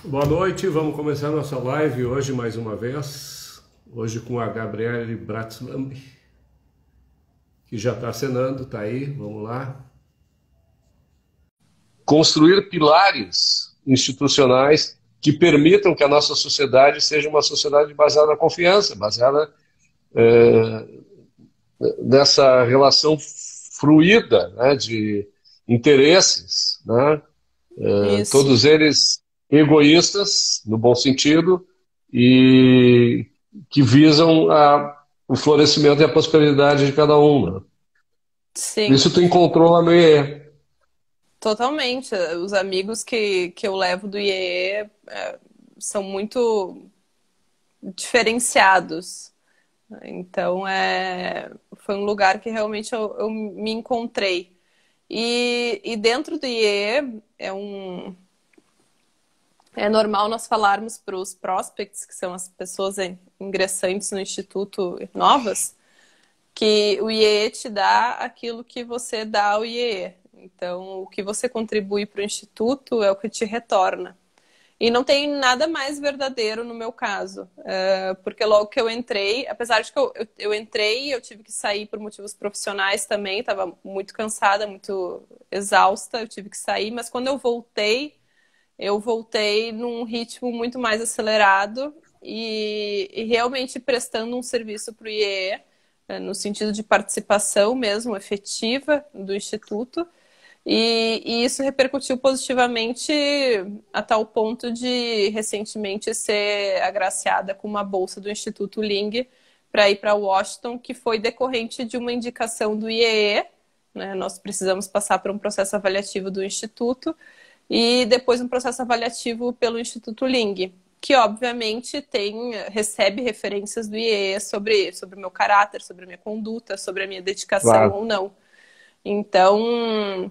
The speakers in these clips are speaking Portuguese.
Boa noite, vamos começar nossa live hoje mais uma vez. Hoje com a Gabriele Bratslamb, que já está acenando, está aí, vamos lá. Construir pilares institucionais que permitam que a nossa sociedade seja uma sociedade baseada na confiança, baseada nessa relação fluida, né, de interesses, né, Isso, todos eles egoístas, no bom sentido, e que visam o florescimento e a prosperidade de cada um. Né? sim, Isso tu encontrou lá no IE. totalmente. Os amigos que eu levo do IEE são muito diferenciados. Então, foi um lugar que realmente eu me encontrei. E dentro do IEE é normal nós falarmos para os prospects, que são as pessoas ingressantes no Instituto novas, que o IEE te dá aquilo que você dá ao IEE. Então, o que você contribui para o Instituto é o que te retorna. E não tem nada mais verdadeiro no meu caso, porque logo que eu entrei, apesar de que eu entrei, eu tive que sair por motivos profissionais também, estava muito cansada, muito exausta, eu tive que sair, mas quando eu voltei num ritmo muito mais acelerado e realmente prestando um serviço para o IEE, no sentido de participação mesmo, efetiva do Instituto. E isso repercutiu positivamente a tal ponto de recentemente ser agraciada com uma bolsa do Instituto Ling para ir para Washington, que foi decorrente de uma indicação do IEE. Né? Nós precisamos passar por um processo avaliativo do Instituto e depois um processo avaliativo pelo Instituto Ling, que obviamente recebe referências do IEE sobre o meu caráter, sobre a minha conduta, sobre a minha dedicação Claro. ou não. Então,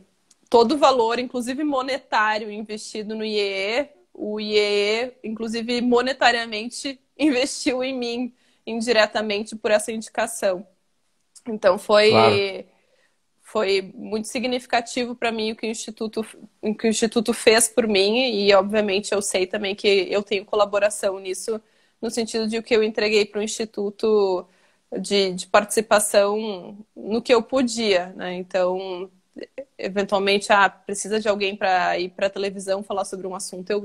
todo o valor, inclusive monetário, investido no IEE, o IEE, inclusive monetariamente, investiu em mim indiretamente por essa indicação. Então, Claro. foi muito significativo para mim o que o Instituto fez por mim e, obviamente, eu sei também que eu tenho colaboração nisso, no sentido de o que eu entreguei para o Instituto de participação no que eu podia, né? Então, eventualmente, precisa de alguém para ir para a televisão falar sobre um assunto, eu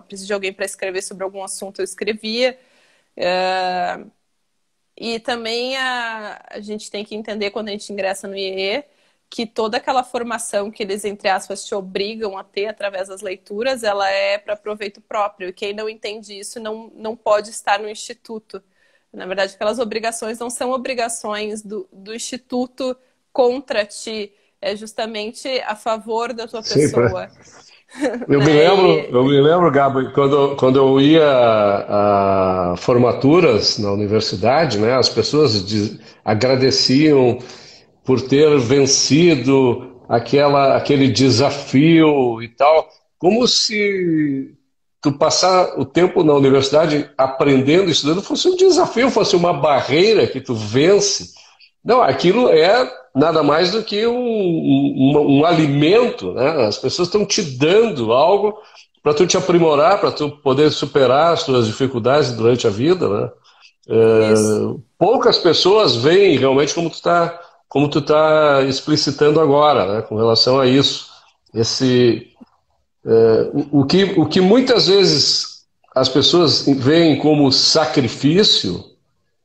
preciso de alguém para escrever sobre algum assunto, eu escrevia. E também a gente tem que entender quando a gente ingressa no IE que toda aquela formação que eles, entre aspas, te obrigam a ter através das leituras, ela é para proveito próprio. E quem não entende isso não pode estar no instituto. Na verdade, aquelas obrigações não são obrigações do instituto contra ti, é justamente a favor da tua Sim, pessoa. eu Né? eu me lembro, Gabi, quando eu ia a formaturas na universidade, né, as pessoas agradeciam por ter vencido aquele desafio e tal, como se tu passar o tempo na universidade aprendendo, estudando, fosse um desafio, fosse uma barreira que tu vence. Não, aquilo é nada mais do que um alimento, né? As pessoas estão te dando algo para tu te aprimorar, para tu poder superar as tuas dificuldades durante a vida, né? Isso. Poucas pessoas veem realmente como tu tá explicitando agora, né? Com relação a isso, esse o que muitas vezes as pessoas veem como sacrifício,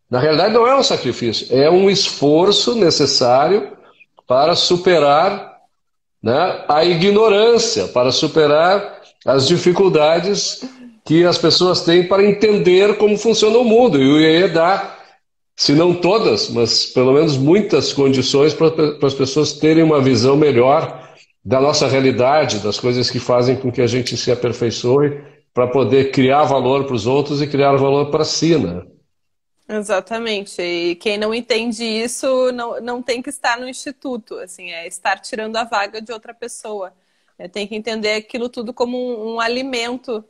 na realidade não é um sacrifício, é um esforço necessário para superar, né, a ignorância, para superar as dificuldades que as pessoas têm para entender como funciona o mundo. E o IE dá, se não todas, mas pelo menos muitas condições para as pessoas terem uma visão melhor da nossa realidade, das coisas que fazem com que a gente se aperfeiçoe, para poder criar valor para os outros e criar valor para si, né? Exatamente. E quem não entende isso não tem que estar no instituto, assim, é estar tirando a vaga de outra pessoa. Tem que entender aquilo tudo como um alimento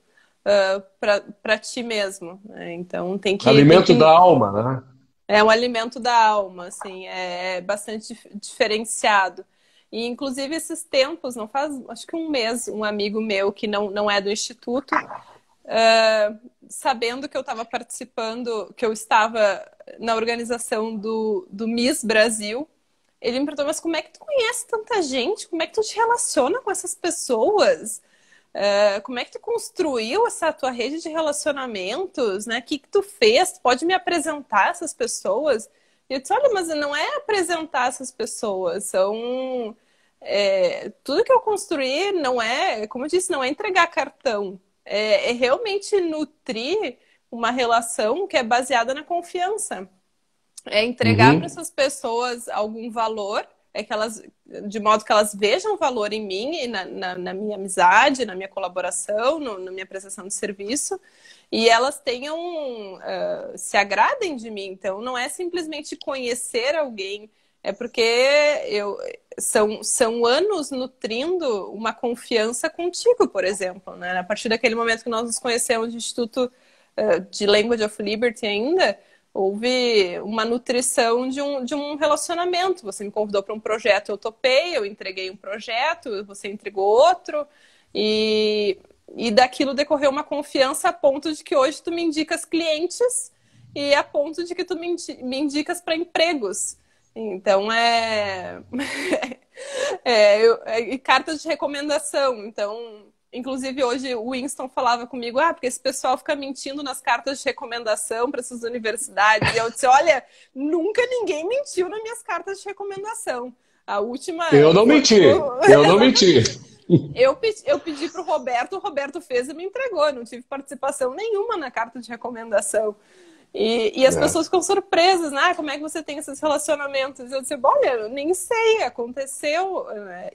para ti mesmo. Né? Então tem Alimento da que alma, né? é um alimento da alma, assim, é bastante diferenciado. E, inclusive, esses tempos, não faz, acho que um mês, um amigo meu que não é do Instituto, sabendo que eu estava participando, que eu estava na organização do Miss Brasil, ele me perguntou, mas como é que tu conhece tanta gente? Como é que tu te relaciona com essas pessoas? Como é que tu construiu essa tua rede de relacionamentos, né? O que tu fez? Tu pode me apresentar essas pessoas? E eu disse, olha, mas não é apresentar essas pessoas, são... tudo que eu construí não é, como eu disse, não é entregar cartão. É realmente nutrir uma relação que é baseada na confiança. É entregar para essas pessoas algum valor, de modo que elas vejam valor em mim e na minha amizade, na minha colaboração, na minha prestação de serviço, e elas tenham, se agradem de mim. Então, não é simplesmente conhecer alguém, é porque são anos nutrindo uma confiança contigo, por exemplo, né? A partir daquele momento que nós nos conhecemos no Instituto de Language of Liberty ainda, houve uma nutrição de um relacionamento. Você me convidou para um projeto, eu topei, eu entreguei um projeto, você entregou outro, e daquilo decorreu uma confiança a ponto de que hoje tu me indicas clientes e a ponto de que tu me indicas para empregos. Então, e cartas de recomendação. Então, inclusive, hoje o Winston falava comigo, porque esse pessoal fica mentindo nas cartas de recomendação para essas universidades. E eu disse, olha, nunca ninguém mentiu nas minhas cartas de recomendação. A última... Eu não menti. Eu não menti. Eu pedi para o Roberto fez e me entregou. Eu não tive participação nenhuma na carta de recomendação. E as pessoas ficam surpresas, né? Como é que você tem esses relacionamentos? Eu disse, olha, eu nem sei, aconteceu.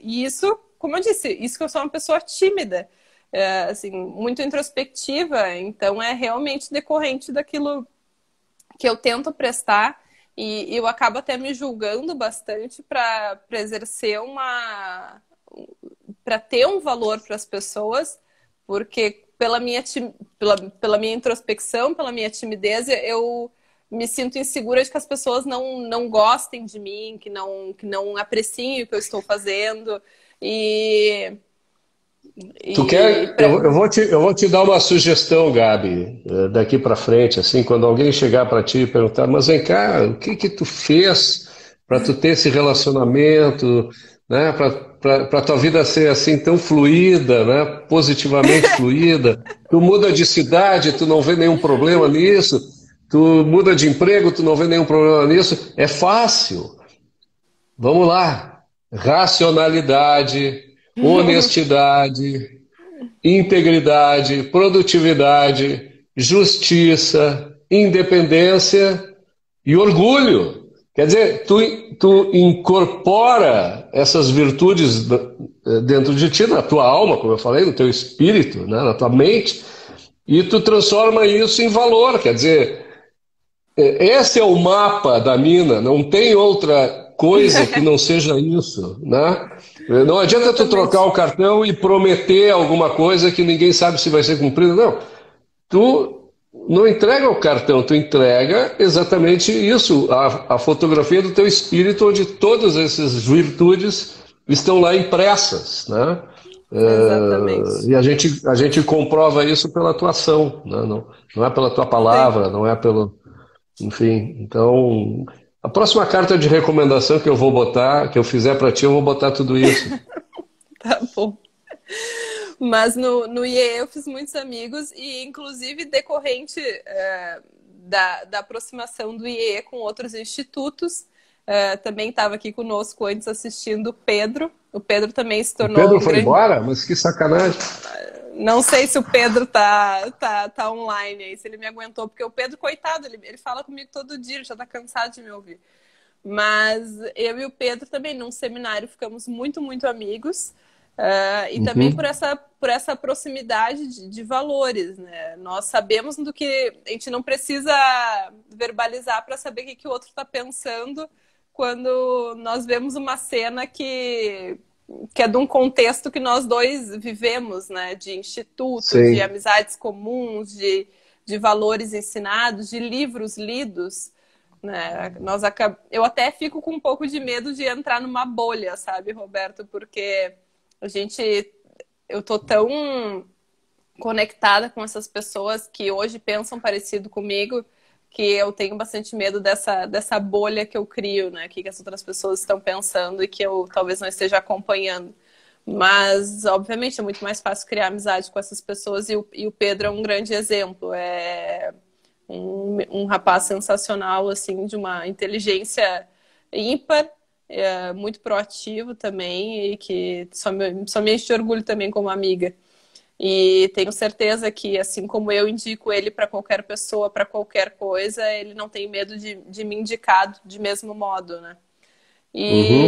E isso, como eu disse, isso que eu sou uma pessoa tímida, assim, muito introspectiva. Então, é realmente decorrente daquilo que eu tento prestar. E eu acabo até me julgando bastante para exercer para ter um valor para as pessoas, porque pela minha introspecção, pela minha timidez, eu me sinto insegura de que as pessoas não gostem de mim, que não apreciem o que eu estou fazendo. Tu quer? Eu vou te dar uma sugestão, Gabi, daqui para frente, assim, quando alguém chegar para ti e perguntar, mas vem cá, o que tu fez para tu ter esse relacionamento, né? Para tua vida ser assim tão fluida, né? Positivamente fluida. Tu muda de cidade, tu não vê nenhum problema nisso. Tu muda de emprego, tu não vê nenhum problema nisso. É fácil. Vamos lá. Racionalidade, honestidade, integridade, produtividade, justiça, independência e orgulho. Quer dizer, tu incorpora essas virtudes dentro de ti, na tua alma, como eu falei, no teu espírito, né, na tua mente, e tu transforma isso em valor. Quer dizer, esse é o mapa da mina, não tem outra coisa que não seja isso, né? Não adianta tu trocar o cartão e prometer alguma coisa que ninguém sabe se vai ser cumprida, não. Tu não entrega o cartão, tu entrega exatamente isso, a fotografia do teu espírito, onde todas essas virtudes estão lá impressas, né? Exatamente. E a gente comprova isso pela tua ação, né? Não é pela tua palavra, não é pelo... Enfim, então... A próxima carta de recomendação que eu vou botar, que eu fizer para ti, eu vou botar tudo isso. Tá bom. Mas no IEE eu fiz muitos amigos e, inclusive, decorrente da aproximação do IEE com outros institutos, também estava aqui conosco antes assistindo o Pedro. O Pedro também se tornou... O Pedro foi embora? Mas que sacanagem. Não sei se o Pedro tá online aí, se ele me aguentou, porque o Pedro, coitado, ele fala comigo todo dia, ele já tá cansado de me ouvir. Mas eu e o Pedro também, num seminário, ficamos muito, muito amigos. E também por essa proximidade de valores, né? Nós sabemos do que a gente não precisa verbalizar para saber o que o outro está pensando quando nós vemos uma cena que é de um contexto que nós dois vivemos, né? De institutos, Sim. de amizades comuns, de valores ensinados, de livros lidos. né? Eu até fico com um pouco de medo de entrar numa bolha, sabe, Roberto? Porque eu tô tão conectada com essas pessoas que hoje pensam parecido comigo, que eu tenho bastante medo dessa bolha que eu crio, né? Que as outras pessoas estão pensando e que eu talvez não esteja acompanhando. Mas, obviamente, é muito mais fácil criar amizade com essas pessoas e o Pedro é um grande exemplo. É um rapaz sensacional, assim, de uma inteligência ímpar, muito proativo também e que só me enche de orgulho também como amiga. E tenho certeza que, assim como eu indico ele para qualquer pessoa, para qualquer coisa, ele não tem medo de me indicar de mesmo modo, né? Uhum.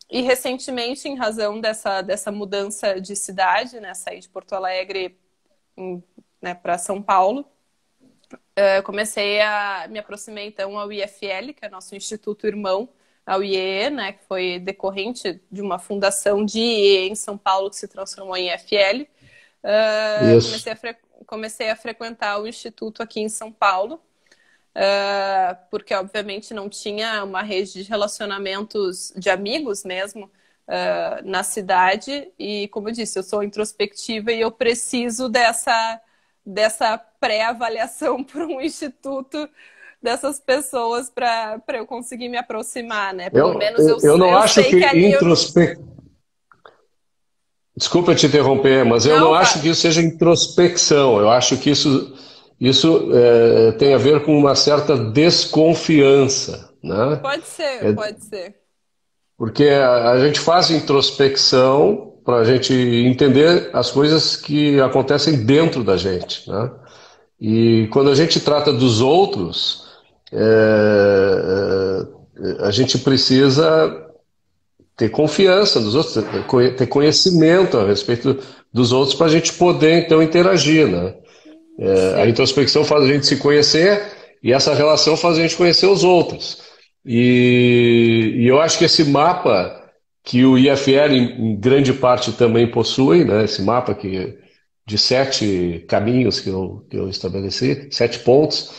E recentemente, em razão dessa mudança de cidade, né, sair de Porto Alegre, né, para São Paulo, eu comecei a me aproximar então ao IFL, que é nosso instituto irmão ao IEE, né, que foi decorrente de uma fundação de IEE em São Paulo que se transformou em IFL. Isso. Comecei a frequentar o instituto aqui em São Paulo, porque obviamente não tinha uma rede de relacionamentos de amigos mesmo na cidade. E como eu disse, eu sou introspectiva e eu preciso dessa pré-avaliação por um instituto dessas pessoas para eu conseguir me aproximar, né? Pelo menos Eu não eu acho sei que que ali eu não. Desculpa te interromper, mas eu não Não, acho que isso seja introspecção. Eu acho que isso tem a ver com uma certa desconfiança, né? pode ser, É, pode ser. porque a gente faz introspecção para a gente entender as coisas que acontecem dentro da gente, né? E quando a gente trata dos outros, a gente precisa ter confiança dos outros, ter conhecimento a respeito dos outros para a gente poder então interagir, né? A Sim. introspecção faz a gente se conhecer e essa relação faz a gente conhecer os outros. E eu acho que esse mapa que o IFL em grande parte também possui, né? Esse mapa de 7 caminhos que eu estabeleci, 7 pontos,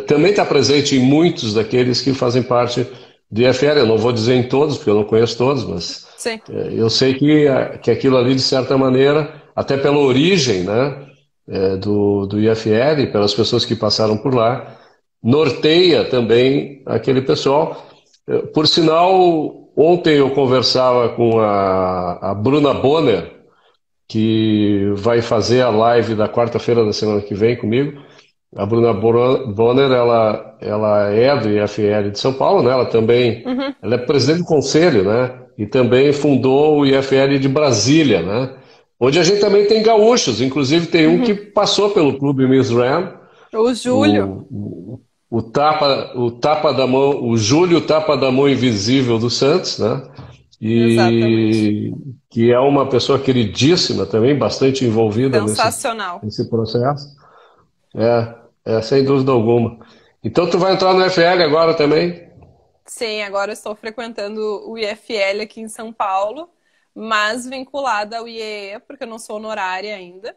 também está presente em muitos daqueles que fazem parte do IFL. Eu não vou dizer em todos, porque eu não conheço todos, mas Sim. eu sei que aquilo ali, de certa maneira, até pela origem, né, do IFL, pelas pessoas que passaram por lá, norteia também aquele pessoal. Por sinal, ontem eu conversava com a Bruna Bonner, que vai fazer a live da quarta-feira da semana que vem comigo. A Bruna Bonner, ela é do IFL de São Paulo, né? Uhum, Ela é presidente do conselho, né? E também fundou o IFL de Brasília, né? Onde a gente também tem gaúchos, inclusive tem um que uhum. passou pelo Clube Miss Ram, O Júlio, o tapa da mão, o Júlio Tapa da Mão Invisível do Santos, né? exatamente. E que é uma pessoa queridíssima também, bastante envolvida Sensacional. nesse processo. Sem dúvida alguma. Então tu vai entrar no FL agora também? Sim, agora eu estou frequentando o IFL aqui em São Paulo, mas vinculada ao IEE, porque eu não sou honorária ainda.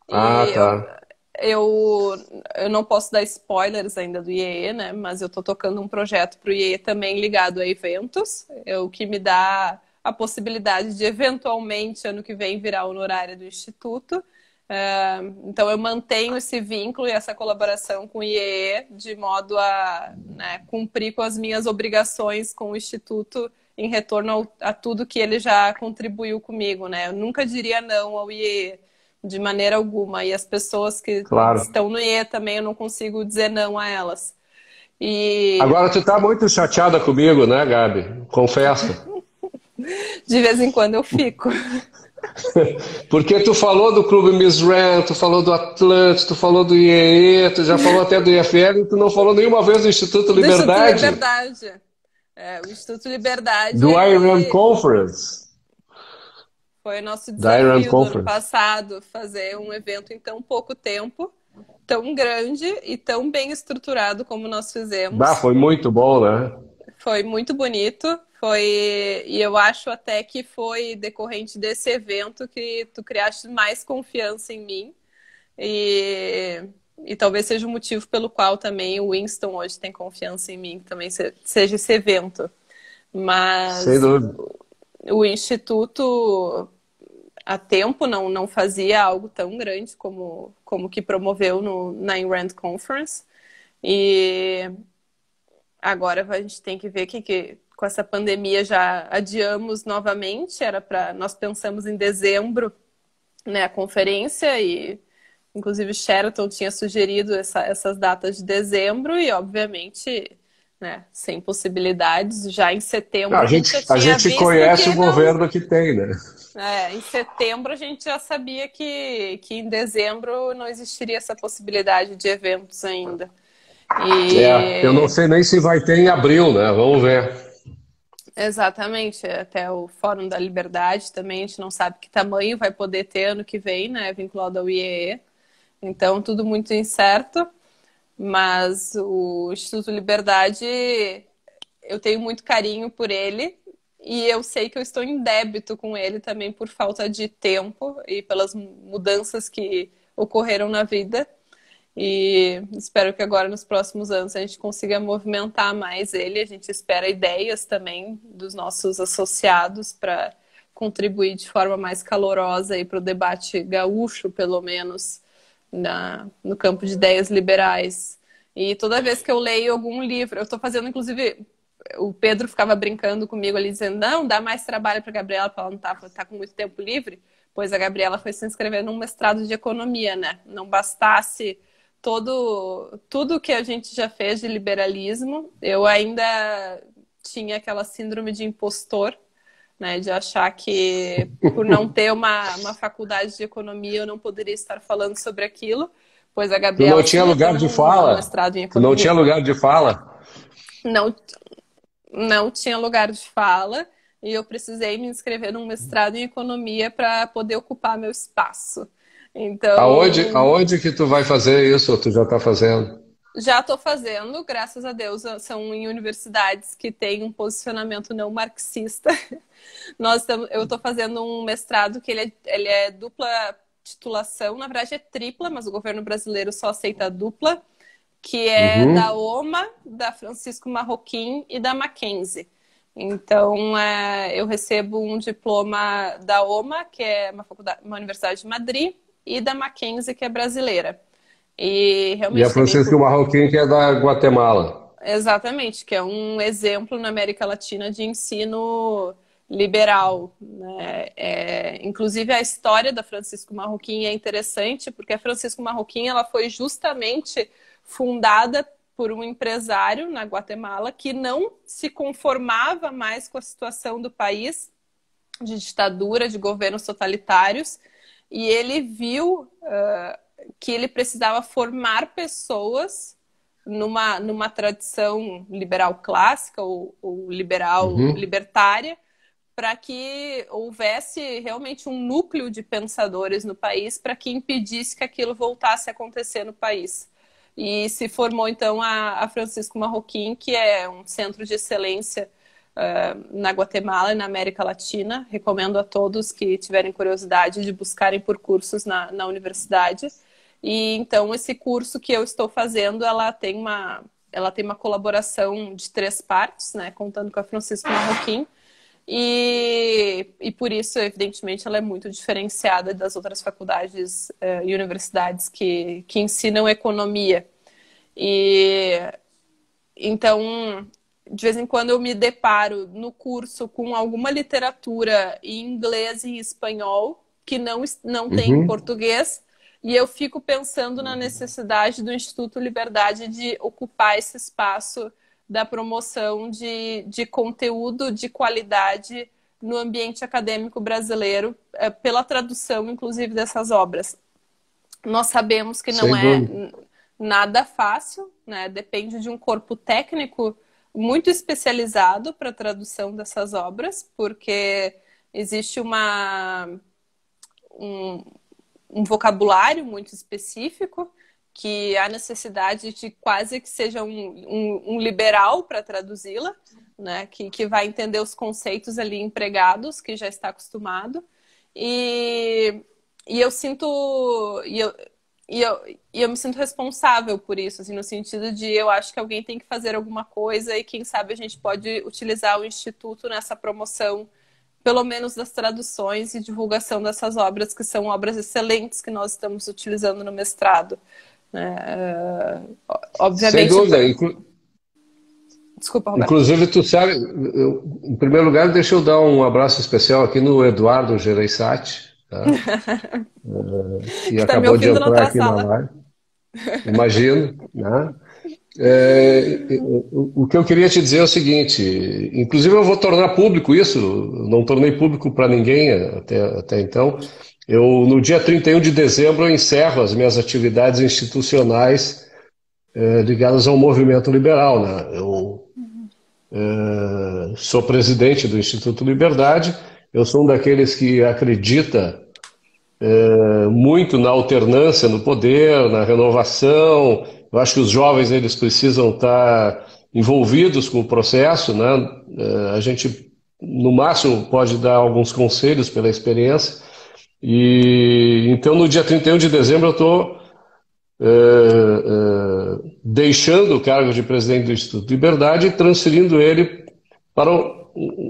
Ah, E tá. eu, eu não posso dar spoilers ainda do IEE, né? Mas eu estou tocando um projeto para o IEE também ligado a eventos, o que me dá a possibilidade de, eventualmente, ano que vem, virar honorária do Instituto. Então, eu mantenho esse vínculo e essa colaboração com o IEE de modo a, né, cumprir com as minhas obrigações com o Instituto em retorno a tudo que ele já contribuiu comigo, né? Eu nunca diria não ao IEE de maneira alguma. E as pessoas que Claro. estão no IE também, eu não consigo dizer não a elas. E Agora tu tá muito chateada comigo, né, Gabi? Confesso. de vez em quando eu fico. Porque tu falou do Clube Miss Ram, tu falou do Atlântico, tu falou do IEE, tu já falou até do IFL, e tu não falou nenhuma vez do Instituto Do Instituto Liberdade, Liberdade. O Instituto Liberdade, do Iron ele Conference. foi o nosso Da Iron desafio do ano Conference. passado, fazer um evento em tão pouco tempo, tão grande e tão bem estruturado como nós Bah, fizemos. foi muito bom, né? Foi muito bonito, e eu acho até que foi decorrente desse evento que tu criaste mais confiança em mim. E, E talvez seja o motivo pelo qual também o Winston hoje tem confiança em mim, que também seja esse evento. Sem Mas dúvida. o Instituto há tempo não fazia algo tão grande como que promoveu na Ayn Rand Conference. E agora a gente tem que ver que com essa pandemia já adiamos novamente. Nós pensamos em dezembro, né, a conferência, e inclusive o Sheraton tinha sugerido essas datas de dezembro e, obviamente, né, sem possibilidades. Já em Não, setembro a gente já a tinha gente visto conhece o que não. governo que tem, né? Em setembro a gente já sabia que em dezembro não existiria essa possibilidade de eventos ainda. Eu não E sei nem se vai ter em abril, né? Vamos ver. exatamente, até o Fórum da Liberdade também, a gente não sabe que tamanho vai poder ter ano que vem, né, vinculado ao IEE. Então, tudo muito incerto, mas o Instituto Liberdade, eu tenho muito carinho por ele e eu sei que eu estou em débito com ele também por falta de tempo e pelas mudanças que ocorreram na vida. E espero que agora, nos próximos anos, a gente consiga movimentar mais ele. A gente espera ideias também dos nossos associados para contribuir de forma mais calorosa para o debate gaúcho, pelo menos, no campo de ideias liberais. E toda vez que eu leio algum livro, eu estou fazendo, inclusive, o Pedro ficava brincando comigo ali, dizendo, não, dá mais trabalho para a Gabriela, porque ela não tá com muito tempo livre, pois a Gabriela foi se inscrever num mestrado de economia, né? Não bastasse tudo que a gente já fez de liberalismo, eu ainda tinha aquela síndrome de impostor, né, de achar que por não ter uma faculdade de economia eu não poderia estar falando sobre aquilo, pois a Tu não Gabriela tinha sim, lugar tem de um fala? mestrado em Tu não tinha economia. lugar de fala? Não, não tinha lugar de fala e eu precisei me inscrever num mestrado em economia para poder ocupar meu espaço. Então, Aonde que tu vai fazer isso, ou tu já está fazendo? já estou fazendo, graças a Deus, são em universidades que têm um posicionamento não marxista. Eu estou fazendo um mestrado que ele é dupla titulação, na verdade é tripla, mas o governo brasileiro só aceita dupla, que é da Uhum. OMA, da Francisco Marroquim e da Mackenzie. Então, eu recebo um diploma da OMA, que é uma universidade de Madrid, e da Mackenzie, que é brasileira. E E a realmente tem bem Francisca Marroquim, que é da Guatemala. exatamente, que é um exemplo na América Latina de ensino liberal, né? Inclusive a história da Francisco Marroquim é interessante, porque a Francisco Marroquim ela foi justamente fundada por um empresário na Guatemala que não se conformava mais com a situação do país de ditadura, de governos totalitários, e ele viu que ele precisava formar pessoas numa tradição liberal clássica ou liberal Uhum. libertária, para que houvesse realmente um núcleo de pensadores no país para que impedisse que aquilo voltasse a acontecer no país. E se formou, então, a Francisco Marroquim, que é um centro de excelência na Guatemala e na América Latina. Recomendo a todos que tiverem curiosidade de buscarem por cursos na universidade. E então esse curso que eu estou fazendo, ela tem uma colaboração de 3 partes, né, contando com a Francisco Marroquim. E por isso, evidentemente, ela é muito diferenciada das outras faculdades e universidades que ensinam economia. E então, de vez em quando eu me deparo no curso com alguma literatura em inglês e em espanhol que não tem em Uhum. português, e eu fico pensando na necessidade do Instituto Liberdade de ocupar esse espaço da promoção de conteúdo de qualidade no ambiente acadêmico brasileiro, pela tradução, inclusive, dessas obras. Nós sabemos que não Sem é dúvida. nada fácil, né? Depende de um corpo técnico muito especializado para a tradução dessas obras, porque existe um, um vocabulário muito específico que há necessidade de quase que seja um liberal para traduzi-la, né? Que vai entender os conceitos ali empregados, que já está acostumado. E, e eu sinto. E eu, e eu me sinto responsável por isso, assim, no sentido de eu acho que alguém tem que fazer alguma coisa e quem sabe a gente pode utilizar o Instituto nessa promoção, pelo menos das traduções e divulgação dessas obras, que são obras excelentes que nós estamos utilizando no mestrado. Né? Sem Obviamente. dúvida. Desculpa, Roberto. Inclusive, tu sabe, em primeiro lugar, deixa eu dar um abraço especial aqui no Eduardo Gereissati, tá? Que Que está me acabou de ouvindo na entrar outra aqui na sala. live, imagino, né? O que eu queria te dizer é o seguinte, inclusive eu vou tornar público isso, não tornei público para ninguém até então. Eu, no dia 31 de dezembro, eu encerro as minhas atividades institucionais ligadas ao movimento liberal, né? Eu sou presidente do Instituto Liberdade, eu sou um daqueles que acredita muito na alternância no poder, na renovação. Eu acho que os jovens eles precisam estar envolvidos com o processo, né? A gente, no máximo, pode dar alguns conselhos pela experiência. E então, no dia 31 de dezembro, eu estou deixando o cargo de presidente do Instituto Liberdade e transferindo ele para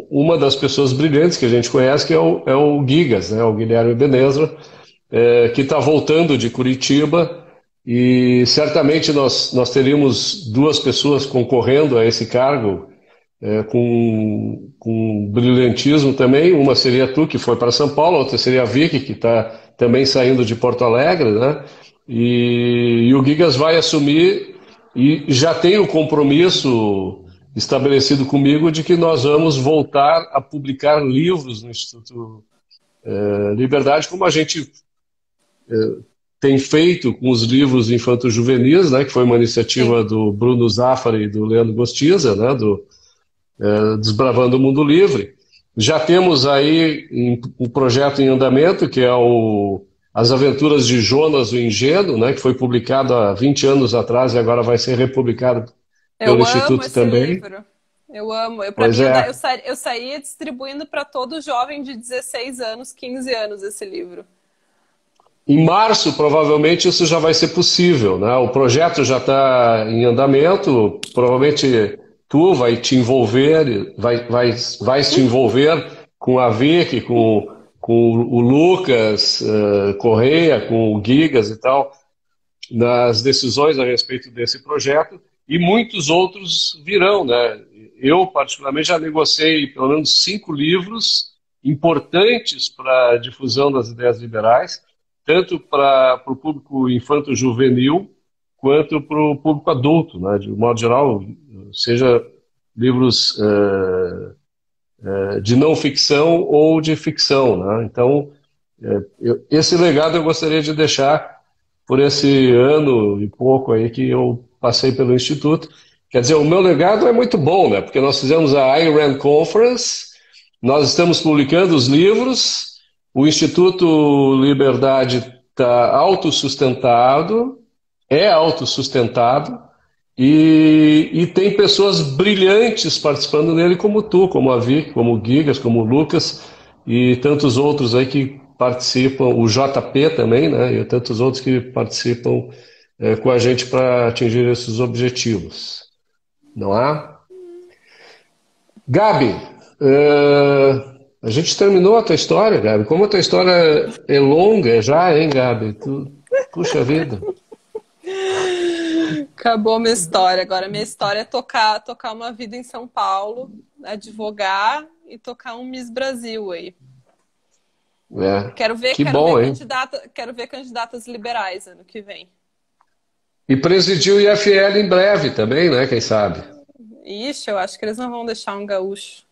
uma das pessoas brilhantes que a gente conhece, que é o Gigas, né? O Guilherme Benezra, que está voltando de Curitiba, e certamente nós teríamos duas pessoas concorrendo a esse cargo, com brilhantismo também. Uma seria tu, que foi para São Paulo, a outra seria a Vicky, que está também saindo de Porto Alegre, né? E o Gigas vai assumir, e já tem o compromisso estabelecido comigo de que nós vamos voltar a publicar livros no Instituto Liberdade, como a gente tem feito com os livros infanto-juvenis, né, que foi uma iniciativa Sim. do Bruno Zafari e do Leandro Gostiza, né, do Desbravando o Mundo Livre. Já temos aí um projeto em andamento, que é As Aventuras de Jonas o Ingênuo, né, que foi publicado há 20 anos atrás e agora vai ser republicado pelo Eu amo Instituto esse também. livro. Eu amo. Para Pois mim, é. eu saía distribuindo para todo jovem de 16 anos, 15 anos esse livro. Em março, provavelmente, isso já vai ser possível, né? O projeto já está em andamento, provavelmente tu vai te envolver, vai te envolver com a Vicky, com o Lucas Correia, com o Gigas e tal, nas decisões a respeito desse projeto, e muitos outros virão, né? Eu, particularmente, já negociei pelo menos 5 livros importantes para a difusão das ideias liberais, tanto para o público infanto-juvenil quanto para o público adulto, né? De um modo geral, seja livros de não ficção ou de ficção, né? Então, esse legado eu gostaria de deixar por esse ano e pouco aí que eu passei pelo Instituto. Quer dizer, o meu legado é muito bom, né? Porque nós fizemos a IRAN Conference, nós estamos publicando os livros, o Instituto Liberdade está autossustentado, é autossustentado, e tem pessoas brilhantes participando dele, como tu, como a Vic, como o Gigas, como o Lucas, e tantos outros aí que participam, o JP também, né? E tantos outros que participam com a gente para atingir esses objetivos. Não há? Gabi, a gente terminou a tua história, Gabi. Como a tua história é longa já, hein, Gabi? Puxa vida. Acabou minha história. Agora minha história é tocar uma vida em São Paulo, advogar e tocar um Miss Brasil aí. Que bom, hein? Quero ver candidatas liberais ano que vem. E presidir o IFL em breve também, né? Quem sabe? Ixi, eu acho que eles não vão deixar um gaúcho.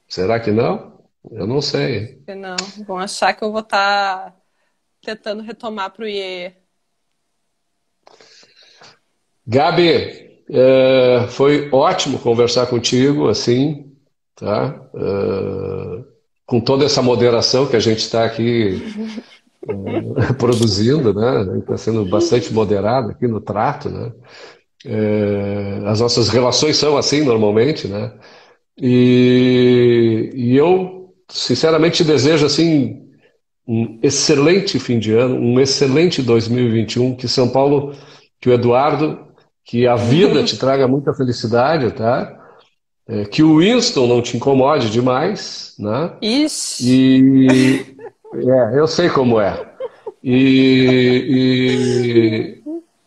Será que não? Eu não sei. Não, vão achar que eu vou estar tentando retomar pro IE. Gabi, foi ótimo conversar contigo, assim, tá? Com toda essa moderação que a gente está aqui produzindo, né? Está sendo bastante moderado aqui no trato, né? As nossas relações são assim normalmente, né? E eu, sinceramente, desejo assim um excelente fim de ano, um excelente 2021, que São Paulo, que o Eduardo, que a vida te traga muita felicidade, tá? Que o Winston não te incomode demais, né? Ixi! E eu sei como é. E,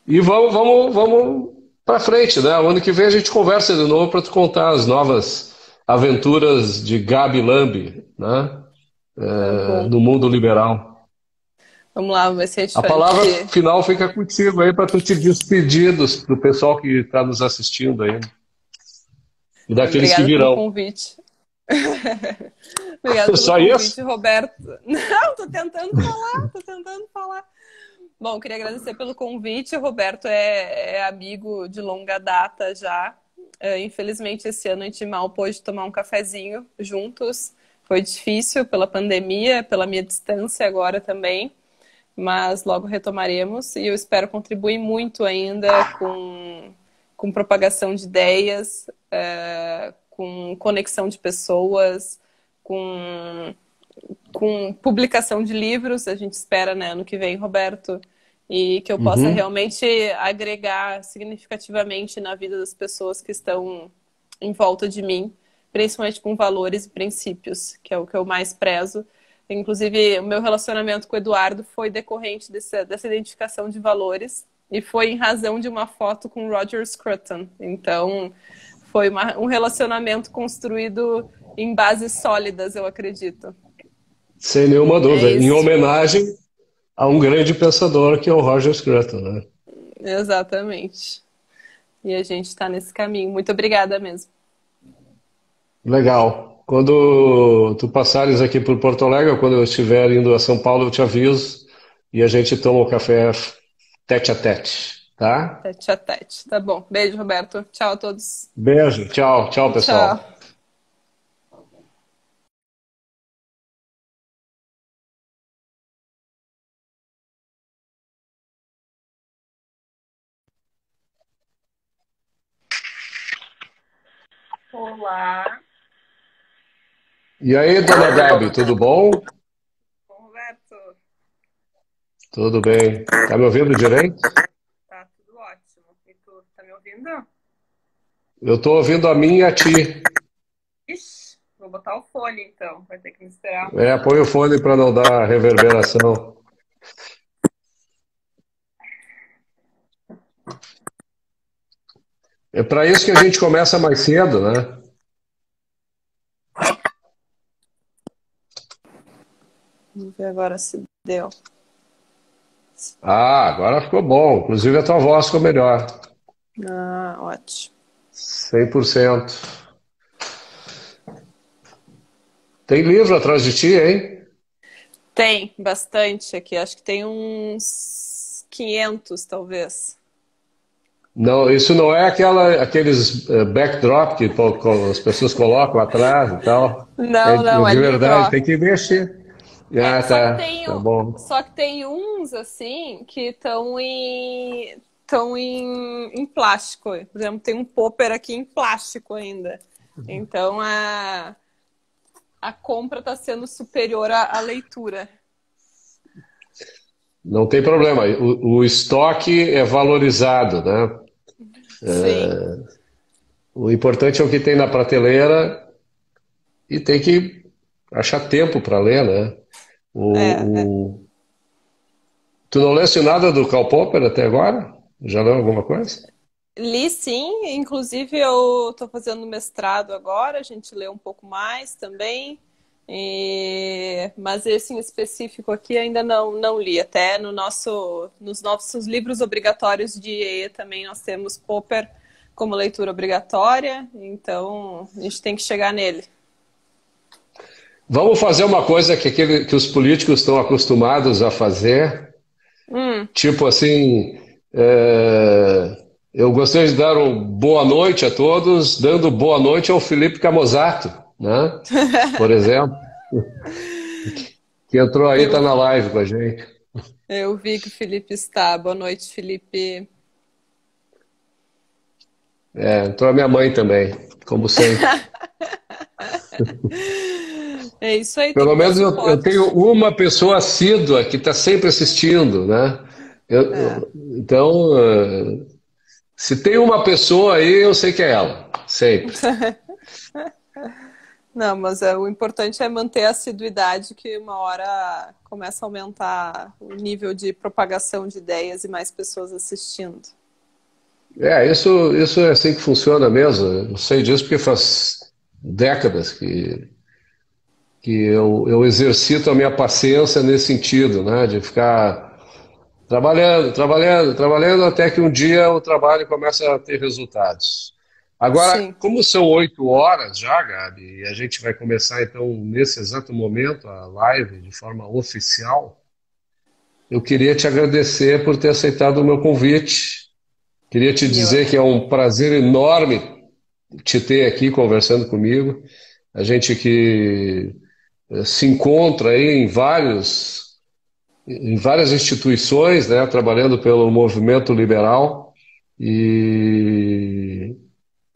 e vamos para frente, né? O ano que vem a gente conversa de novo para te contar as novas aventuras de Gabi Lambi, né? Tá bom. No mundo liberal. Vamos lá, vamos ver se a gente A vai palavra ter. final fica contigo aí para tu te despedir do pessoal que está nos assistindo aí e daqueles que Obrigada pelo virão. convite. Obrigada pelo Só isso? convite, Roberto. Não, tô tentando falar, tô tentando falar. Bom, queria agradecer pelo convite. O Roberto é amigo de longa data já. Infelizmente, esse ano a gente mal pôde tomar um cafezinho juntos. Foi difícil pela pandemia, pela minha distância agora também, mas logo retomaremos e eu espero contribuir muito ainda com propagação de ideias, com conexão de pessoas, com publicação de livros. A gente espera, né, ano que vem, Roberto, e que eu possa Uhum. realmente agregar significativamente na vida das pessoas que estão em volta de mim, principalmente com valores e princípios, que é o que eu mais prezo. Inclusive, o meu relacionamento com o Eduardo foi decorrente dessa identificação de valores e foi em razão de uma foto com Roger Scruton. Então, foi um relacionamento construído em bases sólidas, eu acredito. Sem nenhuma É dúvida. Em isso. homenagem a um grande pensador que é o Roger Scruton, né? Exatamente. E a gente está nesse caminho. Muito obrigada mesmo. Legal. Quando tu passares aqui por Porto Alegre, ou quando eu estiver indo a São Paulo, eu te aviso e a gente toma o café tete a tete, tá? Tete a tete. Tá bom. Beijo, Roberto. Tchau a todos. Beijo, tchau, tchau, Tchau. pessoal. Olá. E aí, dona Gabi, tudo bom? Bom, Roberto, Tudo bem. Tá me ouvindo direito? tá tudo ótimo. E tu, tá me ouvindo? Eu tô ouvindo a mim e a ti. Ixi, vou botar o fone então. Vai ter que me esperar um Põe o pouquinho. fone para não dar reverberação. É para isso que a gente começa mais cedo, né? Vamos ver agora se deu. Ah, agora ficou bom. Inclusive a tua voz ficou melhor. Ah, ótimo. 100%. Tem livro atrás de ti, hein? Tem bastante aqui. Acho que tem uns 500, talvez. Não, isso não é aqueles backdrop que as pessoas colocam atrás e tal. É Não, não, é de livro, verdade, ó. tem que mexer. Ah, tá bom. Só que tem uns assim que estão em plástico. Por exemplo, tem um popper aqui em plástico ainda. Então a compra está sendo superior à leitura. Não tem problema. O estoque é valorizado, né? Sim, O importante é o que tem na prateleira e tem que achar tempo para ler, né? é. O... Tu não leste nada do Karl Popper até agora? Já leu alguma coisa? Li sim, inclusive eu estou fazendo mestrado agora, a gente lê um pouco mais também. Mas esse em específico aqui ainda não li. Até nos nossos livros obrigatórios de IE também nós temos Popper como leitura obrigatória, então a gente tem que chegar nele. Vamos fazer uma coisa que os políticos estão acostumados a fazer, Hum. tipo assim, eu gostaria de dar uma boa noite a todos, dando boa noite ao Felipe Camozato, né? Por exemplo, que entrou aí, está Eu, na live com a gente. eu vi que o Felipe está. Boa noite, Felipe. Entrou a minha mãe também, como sempre. É isso aí, tem Pelo que dar menos eu tenho suporte. uma pessoa assídua que está sempre assistindo, né? É. Então, se tem uma pessoa aí, eu sei que é ela, sempre. Não, mas o importante é manter a assiduidade, que uma hora começa a aumentar o nível de propagação de ideias e mais pessoas assistindo. Isso é assim que funciona mesmo. Eu sei disso porque faz décadas que eu exercito a minha paciência nesse sentido, né? De ficar trabalhando até que um dia o trabalho começa a ter resultados. Agora, Sim. como são 8 horas já, Gabi, e a gente vai começar então nesse exato momento a live de forma oficial, eu queria te agradecer por ter aceitado o meu convite. Queria te E eu, dizer que é um prazer enorme te ter aqui conversando comigo. A gente que se encontra aí em várias instituições, né, trabalhando pelo movimento liberal e,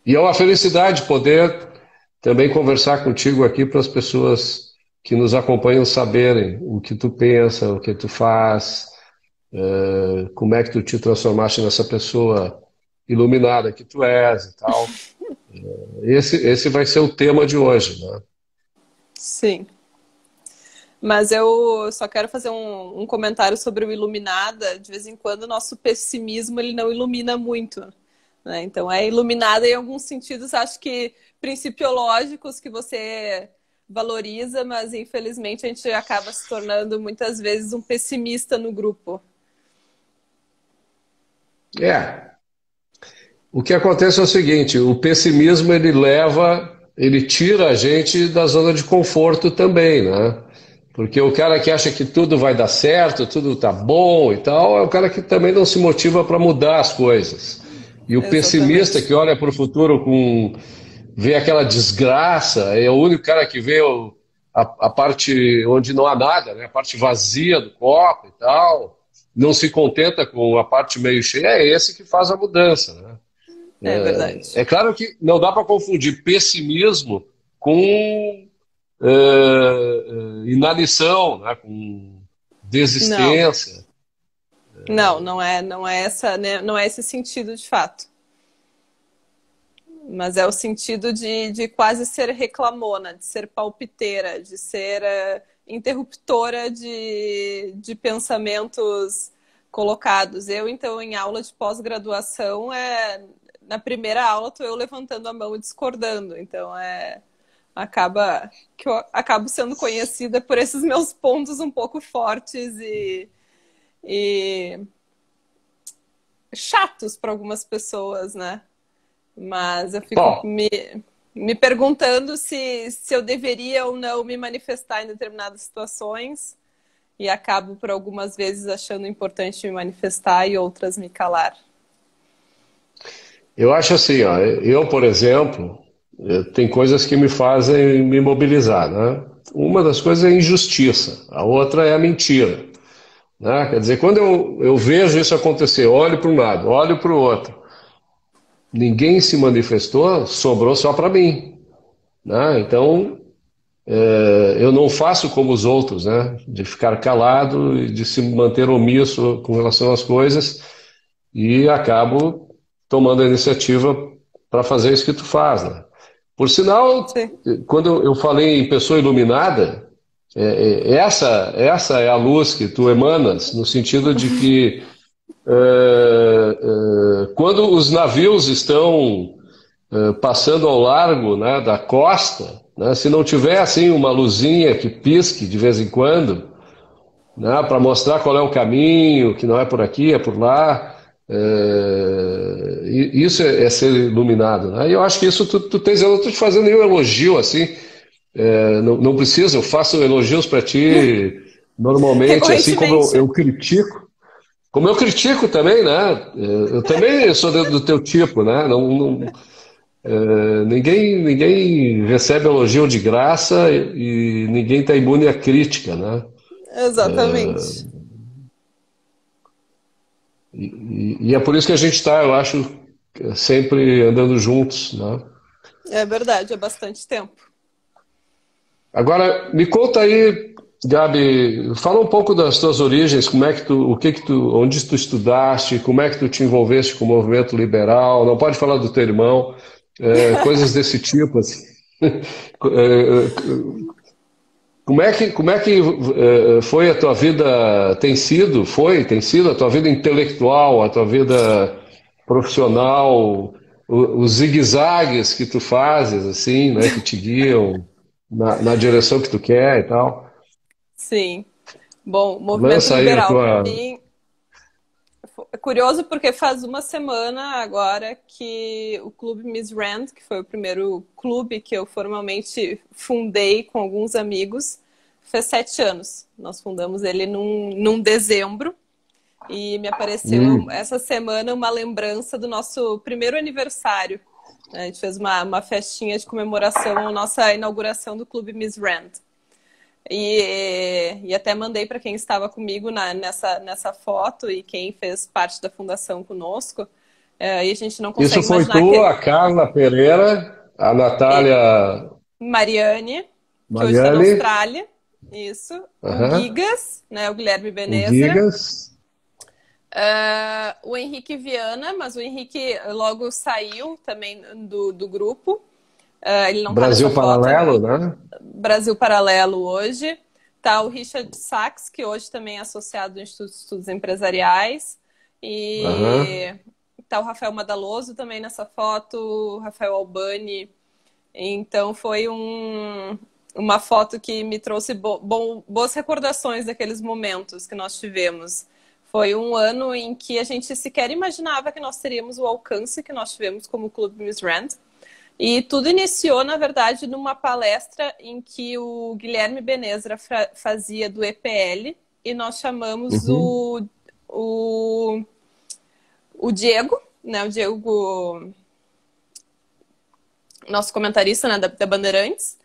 e é uma felicidade poder também conversar contigo aqui para as pessoas que nos acompanham saberem o que tu pensa, o que tu faz, como é que tu te transformaste nessa pessoa iluminada que tu és e tal. Esse vai ser o tema de hoje, né? sim. Mas eu só quero fazer um comentário sobre o Iluminada. De vez em quando, o nosso pessimismo ele não ilumina muito, né? Então, é iluminada em alguns sentidos, acho que principiológicos que você valoriza, mas infelizmente a gente acaba se tornando muitas vezes um pessimista no grupo. É, o que acontece é o seguinte, o pessimismo ele tira a gente da zona de conforto também, né? Porque o cara que acha que tudo vai dar certo, tudo tá bom e tal, é o cara que também não se motiva para mudar as coisas. E o pessimista Exatamente. que olha para o futuro vê aquela desgraça, é o único cara que vê a parte onde não há nada, né? A parte vazia do copo e tal, não se contenta com a parte meio cheia, é esse que faz a mudança, né? É verdade. É claro que não dá para confundir pessimismo com inanição, né? Com Não, desistência. não é essa, né? Não é esse sentido de fato. Mas é o sentido de quase ser reclamona, de ser palpiteira, de ser interruptora de pensamentos colocados. Eu, então, em aula de pós-graduação, na primeira aula, estou eu levantando a mão e discordando. Então, acaba que eu acabo sendo conhecida por esses meus pontos um pouco fortes e chatos para algumas pessoas, né? Mas eu fico Bom, me perguntando se eu deveria ou não me manifestar em determinadas situações e acabo por algumas vezes achando importante me manifestar e outras me calar. eu acho assim, ó, eu, por exemplo, tem coisas que me fazem me mobilizar, né? Uma das coisas é a injustiça, a outra é a mentira, né? Quer dizer, quando eu vejo isso acontecer, olho para um lado, olho para o outro, ninguém se manifestou, sobrou só para mim, né? Então, eu não faço como os outros, né? De ficar calado e de se manter omisso com relação às coisas e acabo tomando a iniciativa para fazer isso que tu faz, né? Por sinal, Sim. quando eu falei em pessoa iluminada, essa é a luz que tu emanas, no sentido de que quando os navios estão passando ao largo, né, da costa, né, se não tiver assim uma luzinha que pisque de vez em quando, né, para mostrar qual é o caminho, que não é por aqui, é por lá, isso é ser iluminado, né? E eu acho que isso tu tens, eu não estou te fazendo nenhum elogio assim, não precisa, eu faço elogios para ti normalmente, assim como eu Recorrentemente. critico. Como eu critico também, né? Eu também sou do teu tipo, né? Ninguém recebe elogio de graça e ninguém está imune à crítica, né? Exatamente. E é por isso que a gente está, eu acho, sempre andando juntos, né? É verdade, há bastante tempo. Agora, me conta aí, Gabi, fala um pouco das tuas origens, como é que tu, o que que tu, onde tu estudaste, como é que tu te envolveste com o movimento liberal, não pode falar do teu irmão, coisas desse tipo, assim. Como é que foi a tua vida, tem sido a tua vida intelectual, a tua vida profissional, os zigue-zagues que tu fazes, assim, né, que te guiam na direção que tu quer e tal. Sim. Bom, o movimento Lança aí a liberal para tua. mim é curioso porque faz uma semana agora que o Clube Miss Rand, que foi o primeiro clube que eu formalmente fundei com alguns amigos, fez 7 anos. Nós fundamos ele num dezembro e me apareceu Hum, essa semana uma lembrança do nosso primeiro aniversário. A gente fez uma festinha de comemoração à nossa inauguração do Clube Miss Rand. E até mandei para quem estava comigo nessa foto e quem fez parte da fundação conosco. E a gente não isso consegue foi imaginar tu, que a Carla Pereira, a e- Natália Mariane, que hoje está na Mariani, Austrália, isso, o aham, Gigas, né, o Guilherme o Benezra, Gigas, o Henrique Viana, mas o Henrique logo saiu também do grupo. Ele não está nessa Brasil foto. Paralelo, né? Brasil Paralelo hoje. Tá o Richard Sachs, que hoje também é associado do Instituto de Estudos Empresariais. Aham. E tá o Rafael Madaloso também nessa foto, o Rafael Albani. Então foi uma foto que me trouxe boas recordações daqueles momentos que nós tivemos. Foi um ano em que a gente sequer imaginava que nós teríamos o alcance que nós tivemos como Clube Miss Rand. E tudo iniciou, na verdade, numa palestra em que o Guilherme Benezra fazia do EPL e nós chamamos Uhum. o, o Diego, né? O Diego, nosso comentarista, né, da Bandeirantes,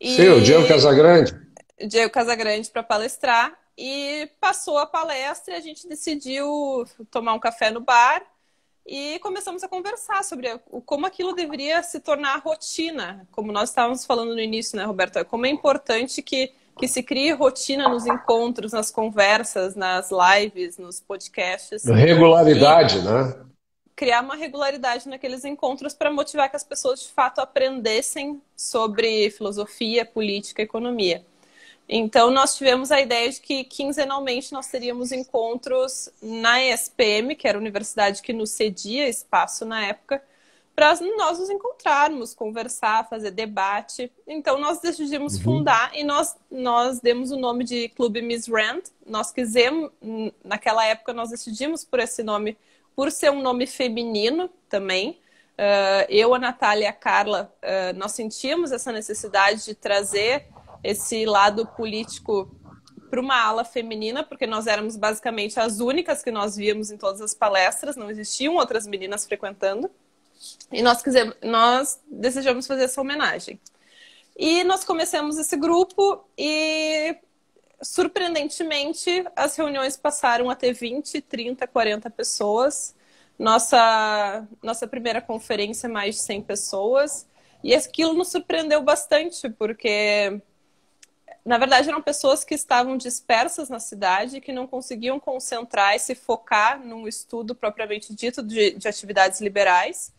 Sim, o Diego e Casagrande. o Diego Casagrande para palestrar. E passou a palestra e a gente decidiu tomar um café no bar e começamos a conversar sobre como aquilo deveria se tornar rotina, como nós estávamos falando no início, né, Roberta? Como é importante que se crie rotina nos encontros, nas conversas, nas lives, nos podcasts, e Regularidade, né? criar uma regularidade naqueles encontros para motivar que as pessoas de fato aprendessem sobre filosofia, política, economia. Então, nós tivemos a ideia de que quinzenalmente nós teríamos encontros na ESPM, que era a universidade que nos cedia espaço na época, para nós nos encontrarmos, conversar, fazer debate. Então, nós decidimos Uhum. fundar e nós demos o nome de Clube Miss Rand. Nós quisemos, naquela época, nós decidimos por esse nome, por ser um nome feminino também. Eu, a Natália e a Carla, nós sentíamos essa necessidade de trazer esse lado político para uma ala feminina, porque nós éramos basicamente as únicas que nós víamos em todas as palestras, não existiam outras meninas frequentando. E nós desejamos fazer essa homenagem. E nós começamos esse grupo e, surpreendentemente, as reuniões passaram a ter 20, 30, 40 pessoas. Nossa primeira conferência, mais de 100 pessoas. E aquilo nos surpreendeu bastante, porque na verdade, eram pessoas que estavam dispersas na cidade, que não conseguiam concentrar e se focar num estudo propriamente dito de atividades liberais,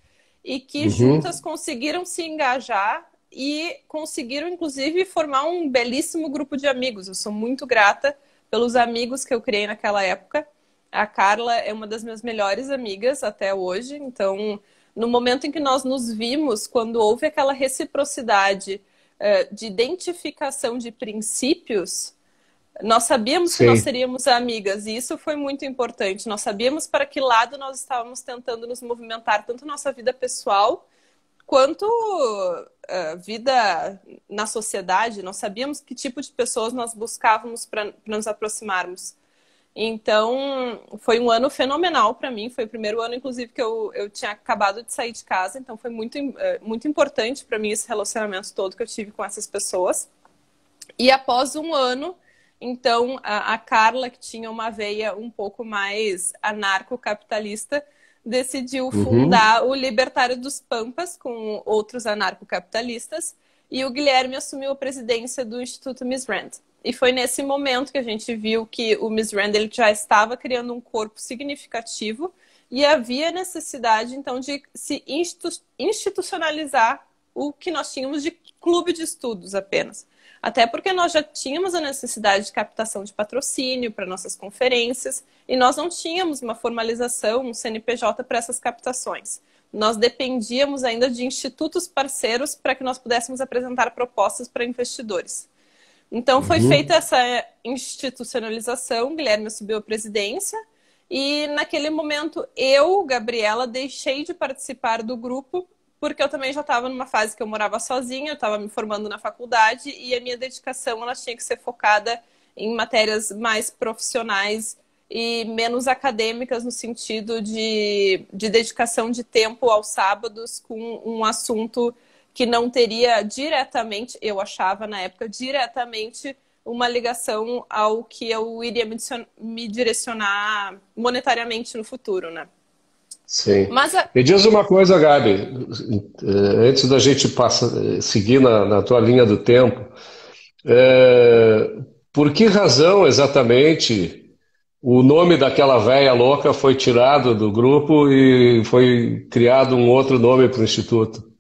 e que juntas Uhum. conseguiram se engajar e conseguiram, inclusive, formar um belíssimo grupo de amigos. Eu sou muito grata pelos amigos que eu criei naquela época. A Carla é uma das minhas melhores amigas até hoje, então, no momento em que nós nos vimos, quando houve aquela reciprocidade de identificação de princípios, nós sabíamos que nós Sim. seríamos amigas e isso foi muito importante. Nós sabíamos para que lado nós estávamos tentando nos movimentar, tanto nossa vida pessoal quanto vida na sociedade. Nós sabíamos que tipo de pessoas nós buscávamos para nos aproximarmos. Então, foi um ano fenomenal para mim. Foi o primeiro ano, inclusive, que eu tinha acabado de sair de casa. Então, foi muito importante para mim esse relacionamento todo que eu tive com essas pessoas. E após um ano, então, a Carla, que tinha uma veia um pouco mais anarcocapitalista, decidiu Uhum. fundar o Libertário dos Pampas com outros anarcocapitalistas. e o Guilherme assumiu a presidência do Instituto Miss Rand. E foi nesse momento que a gente viu que o Miss Rand ele já estava criando um corpo significativo e havia necessidade, então, de se institucionalizar o que nós tínhamos de clube de estudos apenas. Até porque nós já tínhamos a necessidade de captação de patrocínio para nossas conferências e nós não tínhamos uma formalização, um CNPJ para essas captações. Nós dependíamos ainda de institutos parceiros para que nós pudéssemos apresentar propostas para investidores. Então foi feita essa institucionalização, Guilherme assumiu a presidência e naquele momento eu, Gabriela, deixei de participar do grupo porque eu também já estava numa fase que eu morava sozinha, eu estava me formando na faculdade e a minha dedicação ela tinha que ser focada em matérias mais profissionais e menos acadêmicas no sentido de dedicação de tempo aos sábados com um assunto que não teria diretamente, eu achava na época, diretamente uma ligação ao que eu iria me direcionar monetariamente no futuro, né? Sim. Me diz uma coisa, Gabi, antes da gente seguir na tua linha do tempo, por que razão exatamente o nome daquela véia louca foi tirado do grupo e foi criado um outro nome para o Instituto?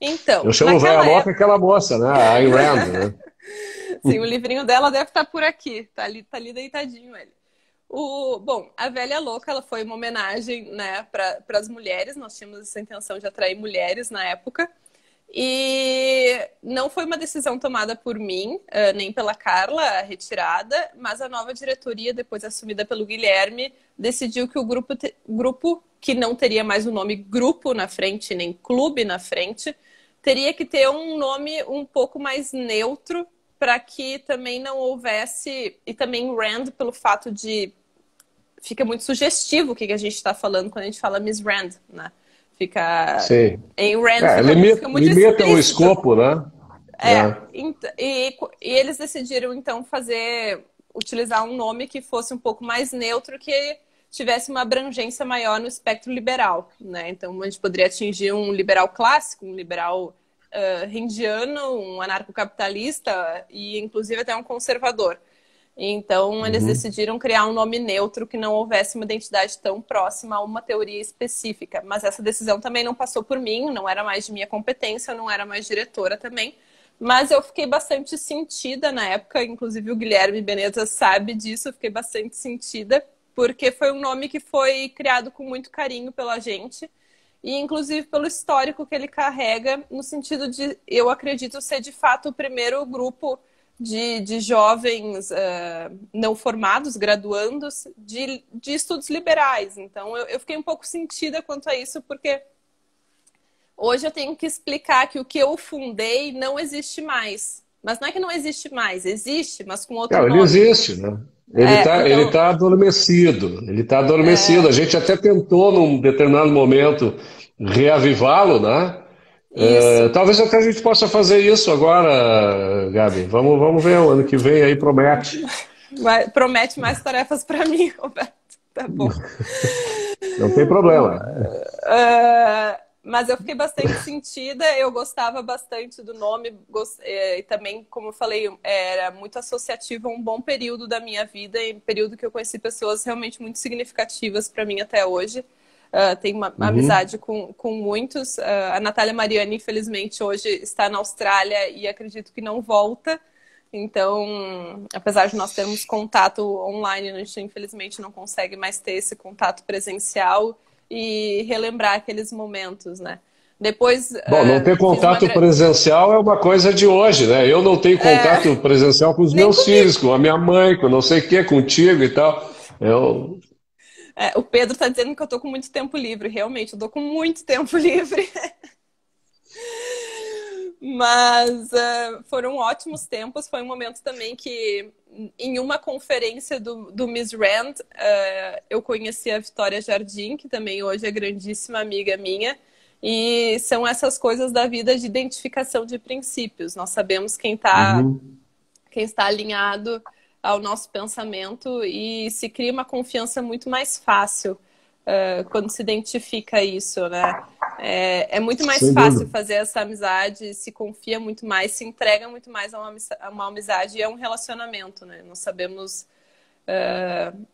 Então, eu chamo véia louca aquela moça, né? A Ayn Rand, né? Sim, o livrinho dela deve estar por aqui. Tá ali deitadinho ele. Bom, a Velha Louca ela foi uma homenagem, né, para as mulheres. Nós tínhamos essa intenção de atrair mulheres na época. E não foi uma decisão tomada por mim, nem pela Carla, a retirada, mas a nova diretoria, depois assumida pelo Guilherme, decidiu que o grupo, que não teria mais o nome grupo na frente, nem clube na frente, teria que ter um nome um pouco mais neutro para que também não houvesse... E também Rand, pelo fato de... Fica muito sugestivo o que a gente está falando quando a gente fala Miss Rand, né? Fica... Sim. Em Rand fica muito limita o escopo, né? E eles decidiram, então, utilizar um nome que fosse um pouco mais neutro, que tivesse uma abrangência maior no espectro liberal, né? Então, a gente poderia atingir um liberal clássico, um liberal randiano, um anarcocapitalista e, inclusive, até um conservador. Então, eles decidiram criar um nome neutro que não houvesse uma identidade tão próxima a uma teoria específica. Mas essa decisão também não passou por mim, não era mais de minha competência, eu não era mais diretora também. Mas eu fiquei bastante sentida na época, inclusive o Guilherme Beneza sabe disso, eu fiquei bastante sentida, porque foi um nome que foi criado com muito carinho pela gente e inclusive pelo histórico que ele carrega, no sentido de, eu acredito, ser de fato o primeiro grupo de jovens não formados, graduandos, de estudos liberais. Então eu fiquei um pouco sentida quanto a isso, porque hoje eu tenho que explicar que o que eu fundei não existe mais. Mas não é que não existe mais, existe, mas com outro nome. Ele existe, né? Ele tá adormecido. Ele está adormecido. A gente até tentou, num determinado momento, reavivá-lo, né? Talvez até a gente possa fazer isso agora, Gabi. Vamos ver, o ano que vem aí promete. Promete mais tarefas para mim, Roberto. Tá bom. Não tem problema. Mas eu fiquei bastante sentida, eu gostava bastante do nome, e também, como eu falei, era muito associativo a um bom período da minha vida, e um período que eu conheci pessoas realmente muito significativas para mim até hoje. Tenho uma amizade com muitos. A Natália Mariani, infelizmente, hoje está na Austrália e acredito que não volta. Então, apesar de nós termos contato online, a gente infelizmente não consegue mais ter esse contato presencial e relembrar aqueles momentos, né? Depois... Bom, não ter contato presencial é uma coisa de hoje, né? Eu não tenho contato presencial com os meus filhos, com a minha mãe, com não sei o que, contigo e tal. O Pedro está dizendo que eu tô com muito tempo livre. Realmente, eu tô com muito tempo livre. Mas foram ótimos tempos. Foi um momento também que, em uma conferência do Miss Rand, eu conheci a Vitória Jardim, que também hoje é grandíssima amiga minha. E são essas coisas da vida de identificação de princípios. Nós sabemos quem está alinhado ao nosso pensamento e se cria uma confiança muito mais fácil quando se identifica isso, né? É muito mais Sem fácil dúvida. fazer essa amizade, se confia muito mais, se entrega muito mais a uma amizade e a um relacionamento, né? Nós sabemos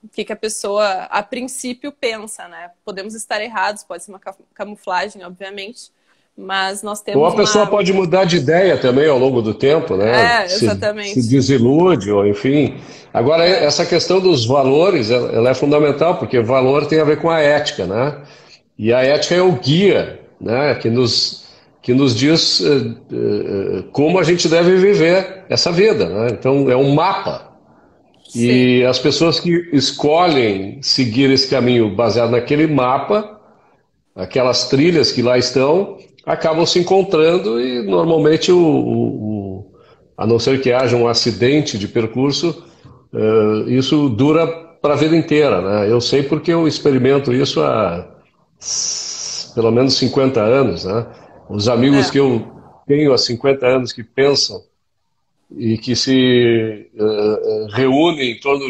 o que a pessoa, a princípio, pensa, né? Podemos estar errados, pode ser uma camuflagem, obviamente, mas nós Ou temos a pessoa uma... pode mudar de ideia também ao longo do tempo, né? Se Exatamente. desilude, ou enfim. Agora, É, essa questão dos valores, ela é fundamental, porque valor tem a ver com a ética, né? E a ética é o guia, né? Que nos diz como a gente deve viver essa vida, né? Então, é um mapa. sim, E as pessoas que escolhem seguir esse caminho baseado naquele mapa, aquelas trilhas que lá estão, acabam se encontrando e normalmente, a não ser que haja um acidente de percurso, isso dura para a vida inteira, né? Eu sei porque eu experimento isso há pelo menos 50 anos, né? Os amigos é, que eu tenho há 50 anos que pensam e que se reúnem em torno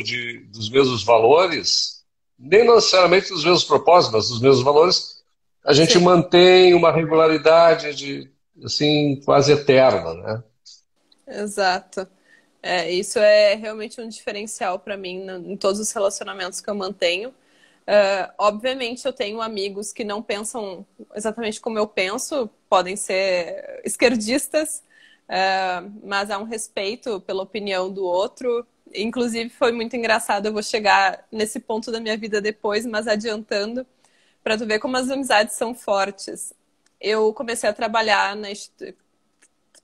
dos mesmos valores, nem necessariamente dos mesmos propósitos, mas dos mesmos valores, a gente sim. mantém uma regularidade assim, quase eterna, né? Exato. Isso é realmente um diferencial para mim em todos os relacionamentos que eu mantenho. Obviamente, eu tenho amigos que não pensam exatamente como eu penso, podem ser esquerdistas, mas há um respeito pela opinião do outro. Inclusive, foi muito engraçado. Eu vou chegar nesse ponto da minha vida depois, mas adiantando, para tu ver como as amizades são fortes. Eu comecei a trabalhar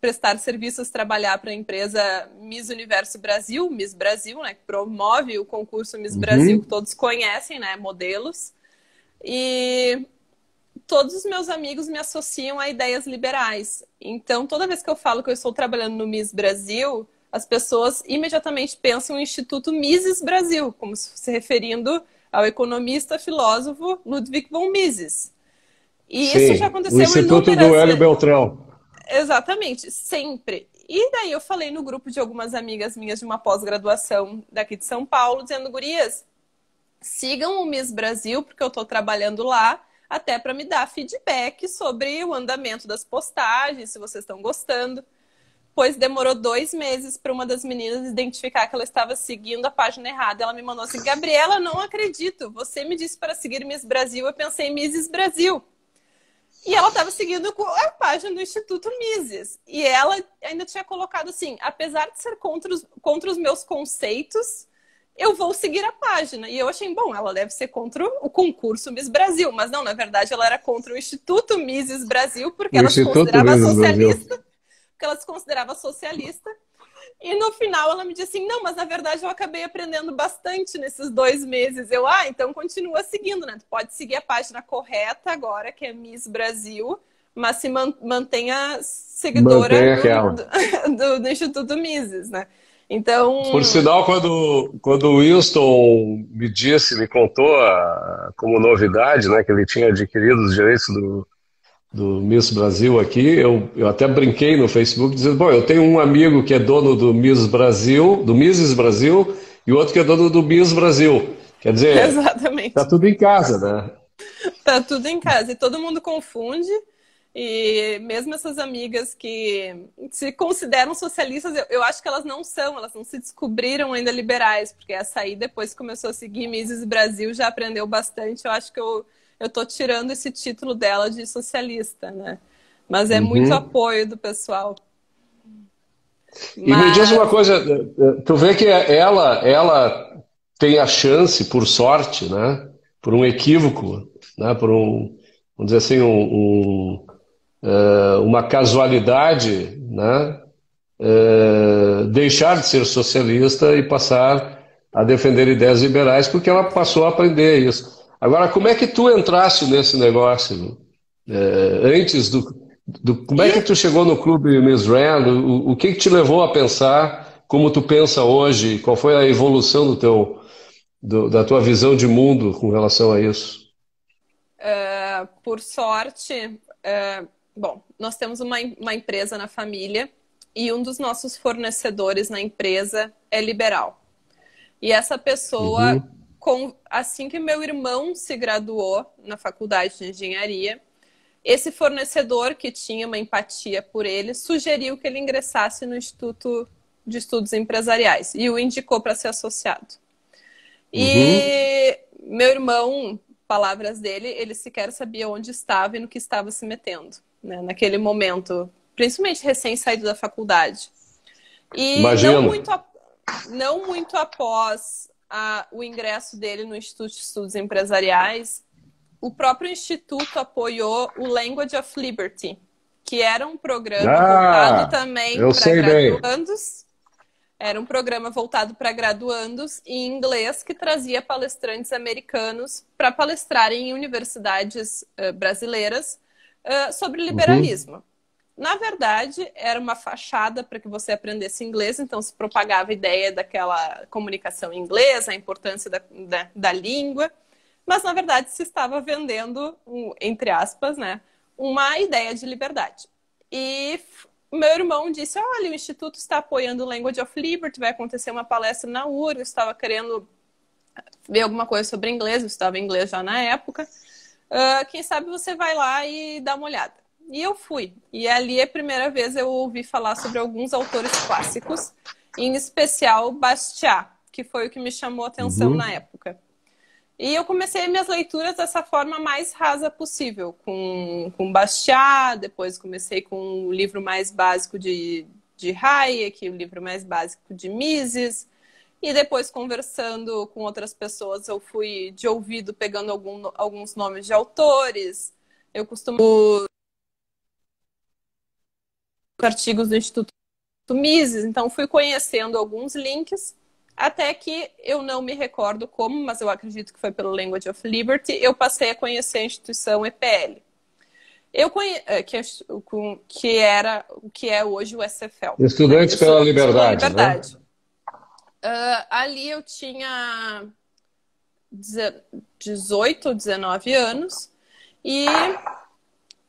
prestar serviços, trabalhar para a empresa Miss Universo Brasil, Miss Brasil, né, que promove o concurso Miss Brasil, que Uhum. todos conhecem, né, modelos. E todos os meus amigos me associam a ideias liberais. Então, toda vez que eu falo que eu estou trabalhando no Miss Brasil, as pessoas imediatamente pensam no Instituto Mises Brasil, como se referindo ao economista filósofo Ludwig von Mises. E isso já Sim, o aconteceu Instituto do inúmeras Hélio vezes. Beltrão. Exatamente, sempre. E daí eu falei no grupo de algumas amigas minhas de uma pós-graduação daqui de São Paulo, dizendo, gurias, sigam o Miss Brasil, porque eu estou trabalhando lá, até para me dar feedback sobre o andamento das postagens, se vocês estão gostando. Pois demorou 2 meses para uma das meninas identificar que ela estava seguindo a página errada. Ela me mandou assim, Gabriela, não acredito, você me disse para seguir Miss Brasil, eu pensei em Misses Brasil. E ela estava seguindo a página do Instituto Mises. E ela ainda tinha colocado assim: apesar de ser contra os meus conceitos, eu vou seguir a página. E eu achei, bom, ela deve ser contra o concurso Miss Brasil. Mas não, na verdade, ela era contra o Instituto Mises Brasil, O Instituto Mises Brasil. porque ela se considerava socialista. E no final ela me disse assim, não, mas na verdade eu acabei aprendendo bastante nesses 2 meses. Então continua seguindo, né? Tu pode seguir a página correta agora, que é Miss Brasil, mas se mantenha seguidora Mantém aquela. do Instituto Mises, né? Por Então, sinal, quando o Wilson me contou como novidade, né, que ele tinha adquirido os direitos do Miss Brasil aqui, eu até brinquei no Facebook dizendo, bom, eu tenho um amigo que é dono do Miss Brasil, do Misses Brasil, e outro que é dono do Miss Brasil. Quer dizer, tá exatamente. tudo em casa, né? Tá tudo em casa e todo mundo confunde. E mesmo essas amigas que se consideram socialistas, eu acho que elas não são, elas não se descobriram ainda liberais, porque essa aí, depois que começou a seguir Mises Brasil, já aprendeu bastante. Eu acho que eu tô tirando esse título dela de socialista, né? Mas é muito Uhum. apoio do pessoal. E me diz uma Mas, coisa, tu vê que ela tem a chance, por sorte, né, por um equívoco, né, por vamos dizer assim, uma casualidade, né, deixar de ser socialista e passar a defender ideias liberais, porque ela passou a aprender isso. Agora, como é que tu entraste nesse negócio? Antes como é que e tu chegou no clube Miss Rand? O que te levou a pensar como tu pensa hoje? Qual foi a evolução da tua visão de mundo com relação a isso? por sorte, bom, nós temos uma empresa na família e um dos nossos fornecedores na empresa é liberal. E essa pessoa, Uhum. assim que meu irmão se graduou na faculdade de engenharia, esse fornecedor, que tinha uma empatia por ele, sugeriu que ele ingressasse no Instituto de Estudos Empresariais e o indicou para ser associado. Uhum. E meu irmão, palavras dele, ele sequer sabia onde estava e no que estava se metendo, né, naquele momento, principalmente recém-saído da faculdade. E Imagino. não muito após o ingresso dele no Instituto de Estudos Empresariais, o próprio Instituto apoiou o Language of Liberty, que era um programa voltado Ah, também eu para sei bem. graduandos. Era um programa voltado para graduandos em inglês que trazia palestrantes americanos para palestrarem em universidades brasileiras sobre Uhum. liberalismo. Na verdade, era uma fachada para que você aprendesse inglês, então se propagava a ideia daquela comunicação em inglês, a importância da língua, mas na verdade se estava vendendo, entre aspas, né, uma ideia de liberdade. E meu irmão disse, olha, o Instituto está apoiando o Language of Liberty, vai acontecer uma palestra na URGS, eu estava querendo ver alguma coisa sobre inglês, eu estava em inglês já na época. Quem sabe você vai lá e dá uma olhada. E eu fui. E ali a primeira vez eu ouvi falar sobre alguns autores clássicos, em especial Bastiat, que foi o que me chamou a atenção na Uhum. época. E eu comecei minhas leituras dessa forma mais rasa possível, com Bastiat, depois comecei com o livro mais básico de Hayek, o livro mais básico de Mises, e depois conversando com outras pessoas, eu fui de ouvido pegando alguns nomes de autores. Eu costumo artigos do Instituto Mises, então fui conhecendo alguns links, até que eu não me recordo como, mas eu acredito que foi pelo Language of Liberty, eu passei a conhecer a instituição EPL. Que era o que é hoje o SFL, né? Estudantes pela Estudantes pela Liberdade, né? Liberdade. Ali eu tinha 18 ou 19 anos e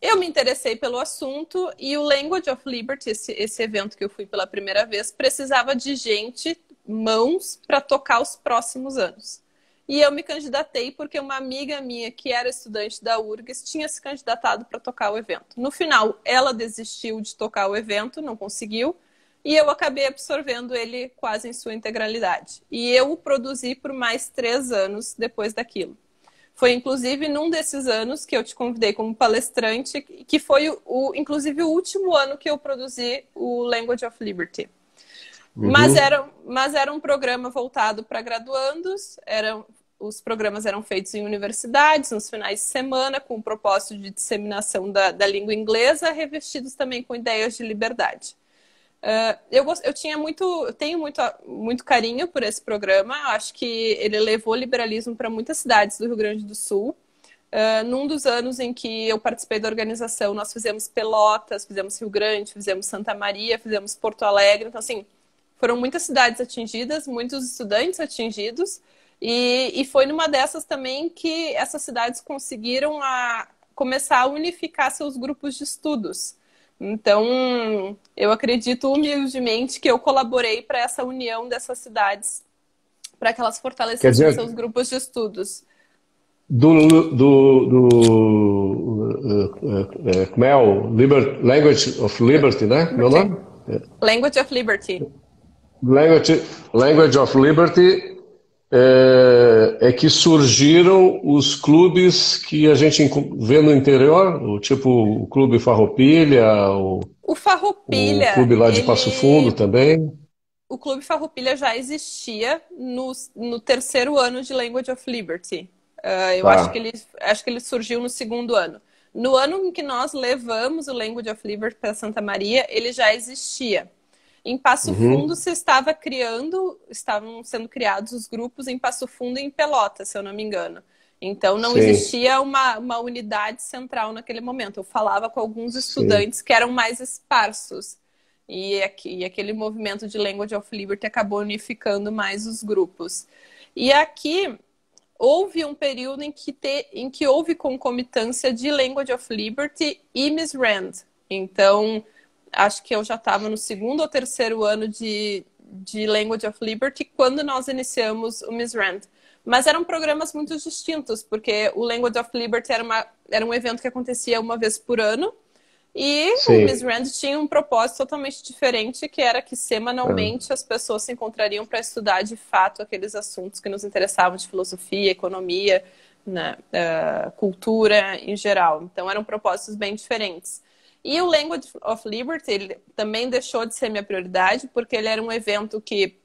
eu me interessei pelo assunto e o Language of Liberty, esse evento que eu fui pela primeira vez, precisava de gente, mãos, para tocar os próximos anos. E eu me candidatei porque uma amiga minha, que era estudante da URGS, tinha se candidatado para tocar o evento. No final, ela desistiu de tocar o evento, não conseguiu, e eu acabei absorvendo ele quase em sua integralidade. E eu o produzi por mais 3 anos depois daquilo. Foi, inclusive, num desses anos que eu te convidei como palestrante, que foi, inclusive, o último ano que eu produzi o Language of Liberty. Uhum. Mas era um programa voltado para graduandos, os programas eram feitos em universidades, nos finais de semana, com o propósito de disseminação da língua inglesa, revestidos também com ideias de liberdade. Eu tenho muito carinho por esse programa. Acho que ele levou liberalismo para muitas cidades do Rio Grande do Sul. Num dos anos em que eu participei da organização, nós fizemos Pelotas, fizemos Rio Grande, fizemos Santa Maria, fizemos Porto Alegre. Então, assim, foram muitas cidades atingidas, muitos estudantes atingidos. E foi numa dessas também que essas cidades conseguiram começar a unificar seus grupos de estudos. Então, eu acredito humildemente que eu colaborei para essa união dessas cidades, para que elas Quer fortalecessem seus dizer, grupos de estudos. como é o Language of Liberty, né? Meu Liberty. nome? Language of Liberty. Language, Language of Liberty é que surgiram os clubes que a gente vê no interior, o tipo o Clube Farroupilha, O o Farroupilha, clube lá de Passo Fundo também. o Clube Farroupilha já existia no terceiro ano de Language of Liberty. Eu Tá. acho que ele surgiu no segundo ano. No ano em que nós levamos o Language of Liberty para Santa Maria, ele já existia. Em Passo Fundo Uhum. se estavam sendo criados os grupos em Passo Fundo e em Pelotas, se eu não me engano. Então não Sim, existia uma unidade central naquele momento. Eu falava com alguns sim. estudantes que eram mais esparsos. E aquele movimento de Language of Liberty acabou unificando mais os grupos. E aqui houve um período em que houve concomitância de Language of Liberty e Miss Rand. Então, acho que eu já estava no segundo ou terceiro ano de Language of Liberty quando nós iniciamos o Miss Rand. Mas eram programas muito distintos, porque o Language of Liberty era um evento que acontecia uma vez por ano, e Sim. o Miss Rand tinha um propósito totalmente diferente, que era que semanalmente as pessoas se encontrariam para estudar de fato aqueles assuntos que nos interessavam de filosofia, economia, né, cultura em geral. Então eram propósitos bem diferentes. E o Language of Liberty ele também deixou de ser minha prioridade, porque ele era um evento que,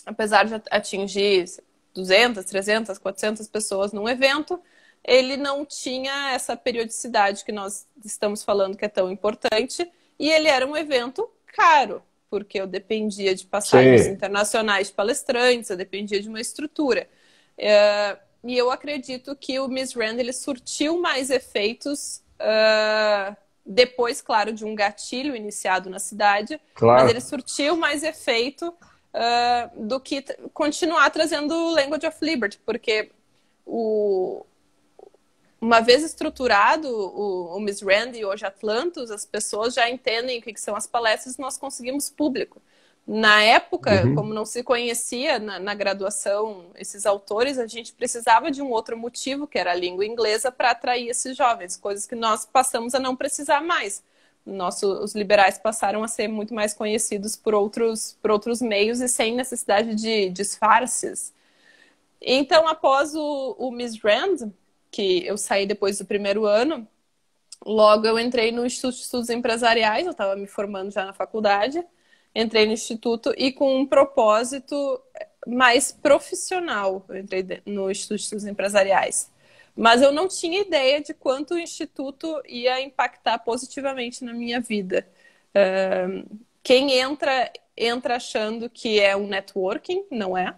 apesar de atingir 200, 300, 400 pessoas num evento, ele não tinha essa periodicidade que nós estamos falando que é tão importante, e ele era um evento caro, porque eu dependia de passagens internacionais de palestrantes, eu dependia de uma estrutura. E eu acredito que o Miss Rand ele surtiu mais efeitos depois, claro, de um gatilho iniciado na cidade, mas ele surtiu mais efeito do que continuar trazendo o Language of Liberty, porque uma vez estruturado o Miss Rand e hoje Atlantos, as pessoas já entendem o que são as palestras e nós conseguimos público. Na época, como não se conhecia na graduação esses autores, a gente precisava de um outro motivo, que era a língua inglesa, para atrair esses jovens, coisas que nós passamos a não precisar mais. Os liberais passaram a ser muito mais conhecidos por outros meios e sem necessidade de disfarces. Então, após o Miss Rand, que eu saí depois do primeiro ano, logo eu entrei no Instituto de Estudos Empresariais, eu estava me formando já na faculdade, entrei no Instituto e com um propósito mais profissional, eu entrei no Instituto de Estudos Empresariais. Mas eu não tinha ideia de quanto o Instituto ia impactar positivamente na minha vida. Quem entra achando que é um networking, não é.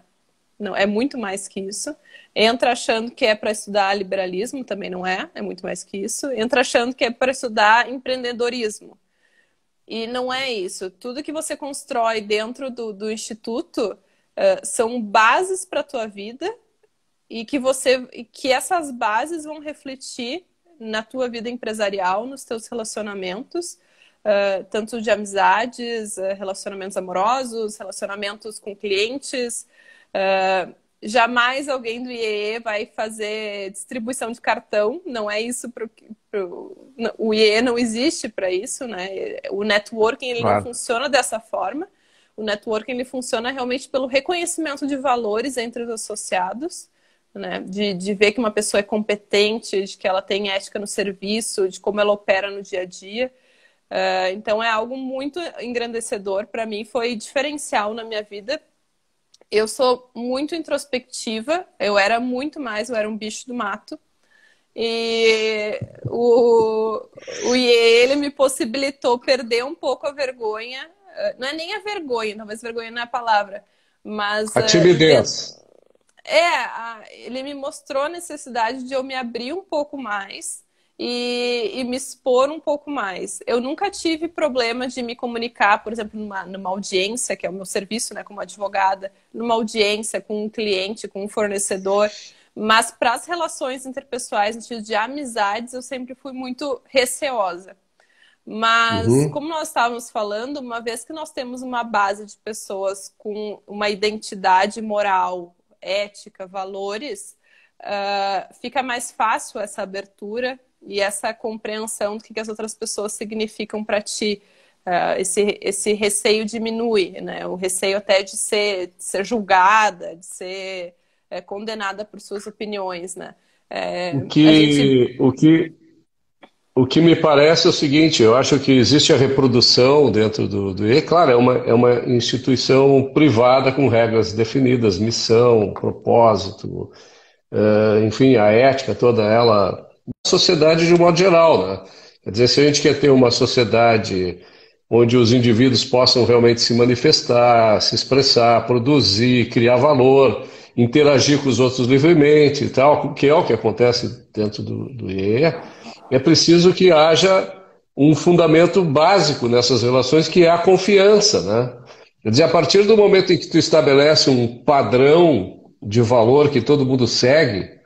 Não, é muito mais que isso. Entra achando que é para estudar liberalismo, também não é. É muito mais que isso. Entra achando que é para estudar empreendedorismo. E não é isso. Tudo que você constrói dentro do Instituto são bases para a tua vida e que essas bases vão refletir na tua vida empresarial, nos teus relacionamentos, tanto de amizades, relacionamentos amorosos, relacionamentos com clientes. Jamais alguém do IEE vai fazer distribuição de cartão, não é isso. O IEE não existe para isso, né? O networking ele não funciona dessa forma. O networking ele funciona realmente pelo reconhecimento de valores entre os associados, né? De ver que uma pessoa é competente, de que ela tem ética no serviço, de como ela opera no dia a dia. Então é algo muito engrandecedor para mim, foi diferencial na minha vida. Eu sou muito introspectiva, eu era um bicho do mato. E o IE, ele me possibilitou perder um pouco a vergonha. Não é nem a vergonha, talvez vergonha não é a palavra, mas... A timidez. Ele me mostrou a necessidade de eu me abrir um pouco mais e me expor um pouco mais. Eu nunca tive problema de me comunicar, por exemplo, numa audiência, que é o meu serviço, né, como advogada, numa audiência com um cliente, com um fornecedor, mas para as relações interpessoais, no sentido de amizades, eu sempre fui muito receosa. Mas, como nós estávamos falando, uma vez que nós temos uma base de pessoas com uma identidade moral, ética, valores, fica mais fácil essa abertura e essa compreensão do que as outras pessoas significam para ti. Esse receio diminui, né? O receio até de ser julgada, de ser condenada por suas opiniões, né? O que me parece é o seguinte, eu acho que existe a reprodução dentro do IE, claro, é uma instituição privada com regras definidas, missão, propósito, enfim, a ética toda ela, a sociedade de um modo geral, né? Quer dizer, se a gente quer ter uma sociedade onde os indivíduos possam realmente se manifestar, se expressar, produzir, criar valor, interagir com os outros livremente e tal, que é o que acontece dentro do IE, é preciso que haja um fundamento básico nessas relações, que é a confiança, né? Quer dizer, a partir do momento em que tu estabelece um padrão de valor que todo mundo segue,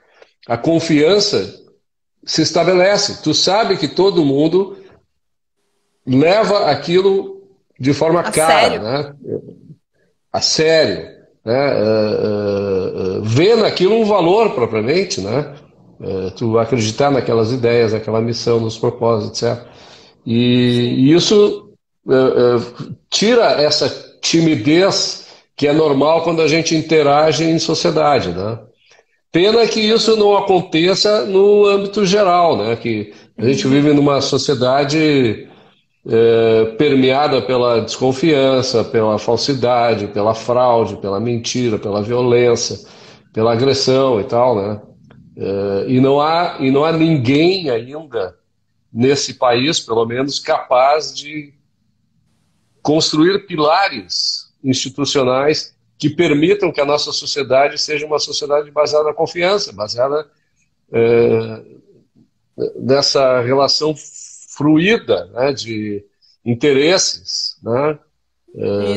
a confiança se estabelece. Tu sabe que todo mundo leva aquilo de forma clara, né? a sério, né? Ver naquilo um valor propriamente, né? Tu acreditar naquelas ideias, naquela missão, nos propósitos, etc. Sim. E isso tira essa timidez que é normal quando a gente interage em sociedade, né? Pena que isso Uhum. não aconteça no âmbito geral, né? Que a gente vive numa sociedade permeada pela desconfiança, pela falsidade, pela fraude, pela mentira, pela violência, pela agressão e tal, né? E não há ninguém ainda nesse país, pelo menos, capaz de construir pilares institucionais que permitam que a nossa sociedade seja uma sociedade baseada na confiança, baseada nessa relação fluida, né, de interesses, né,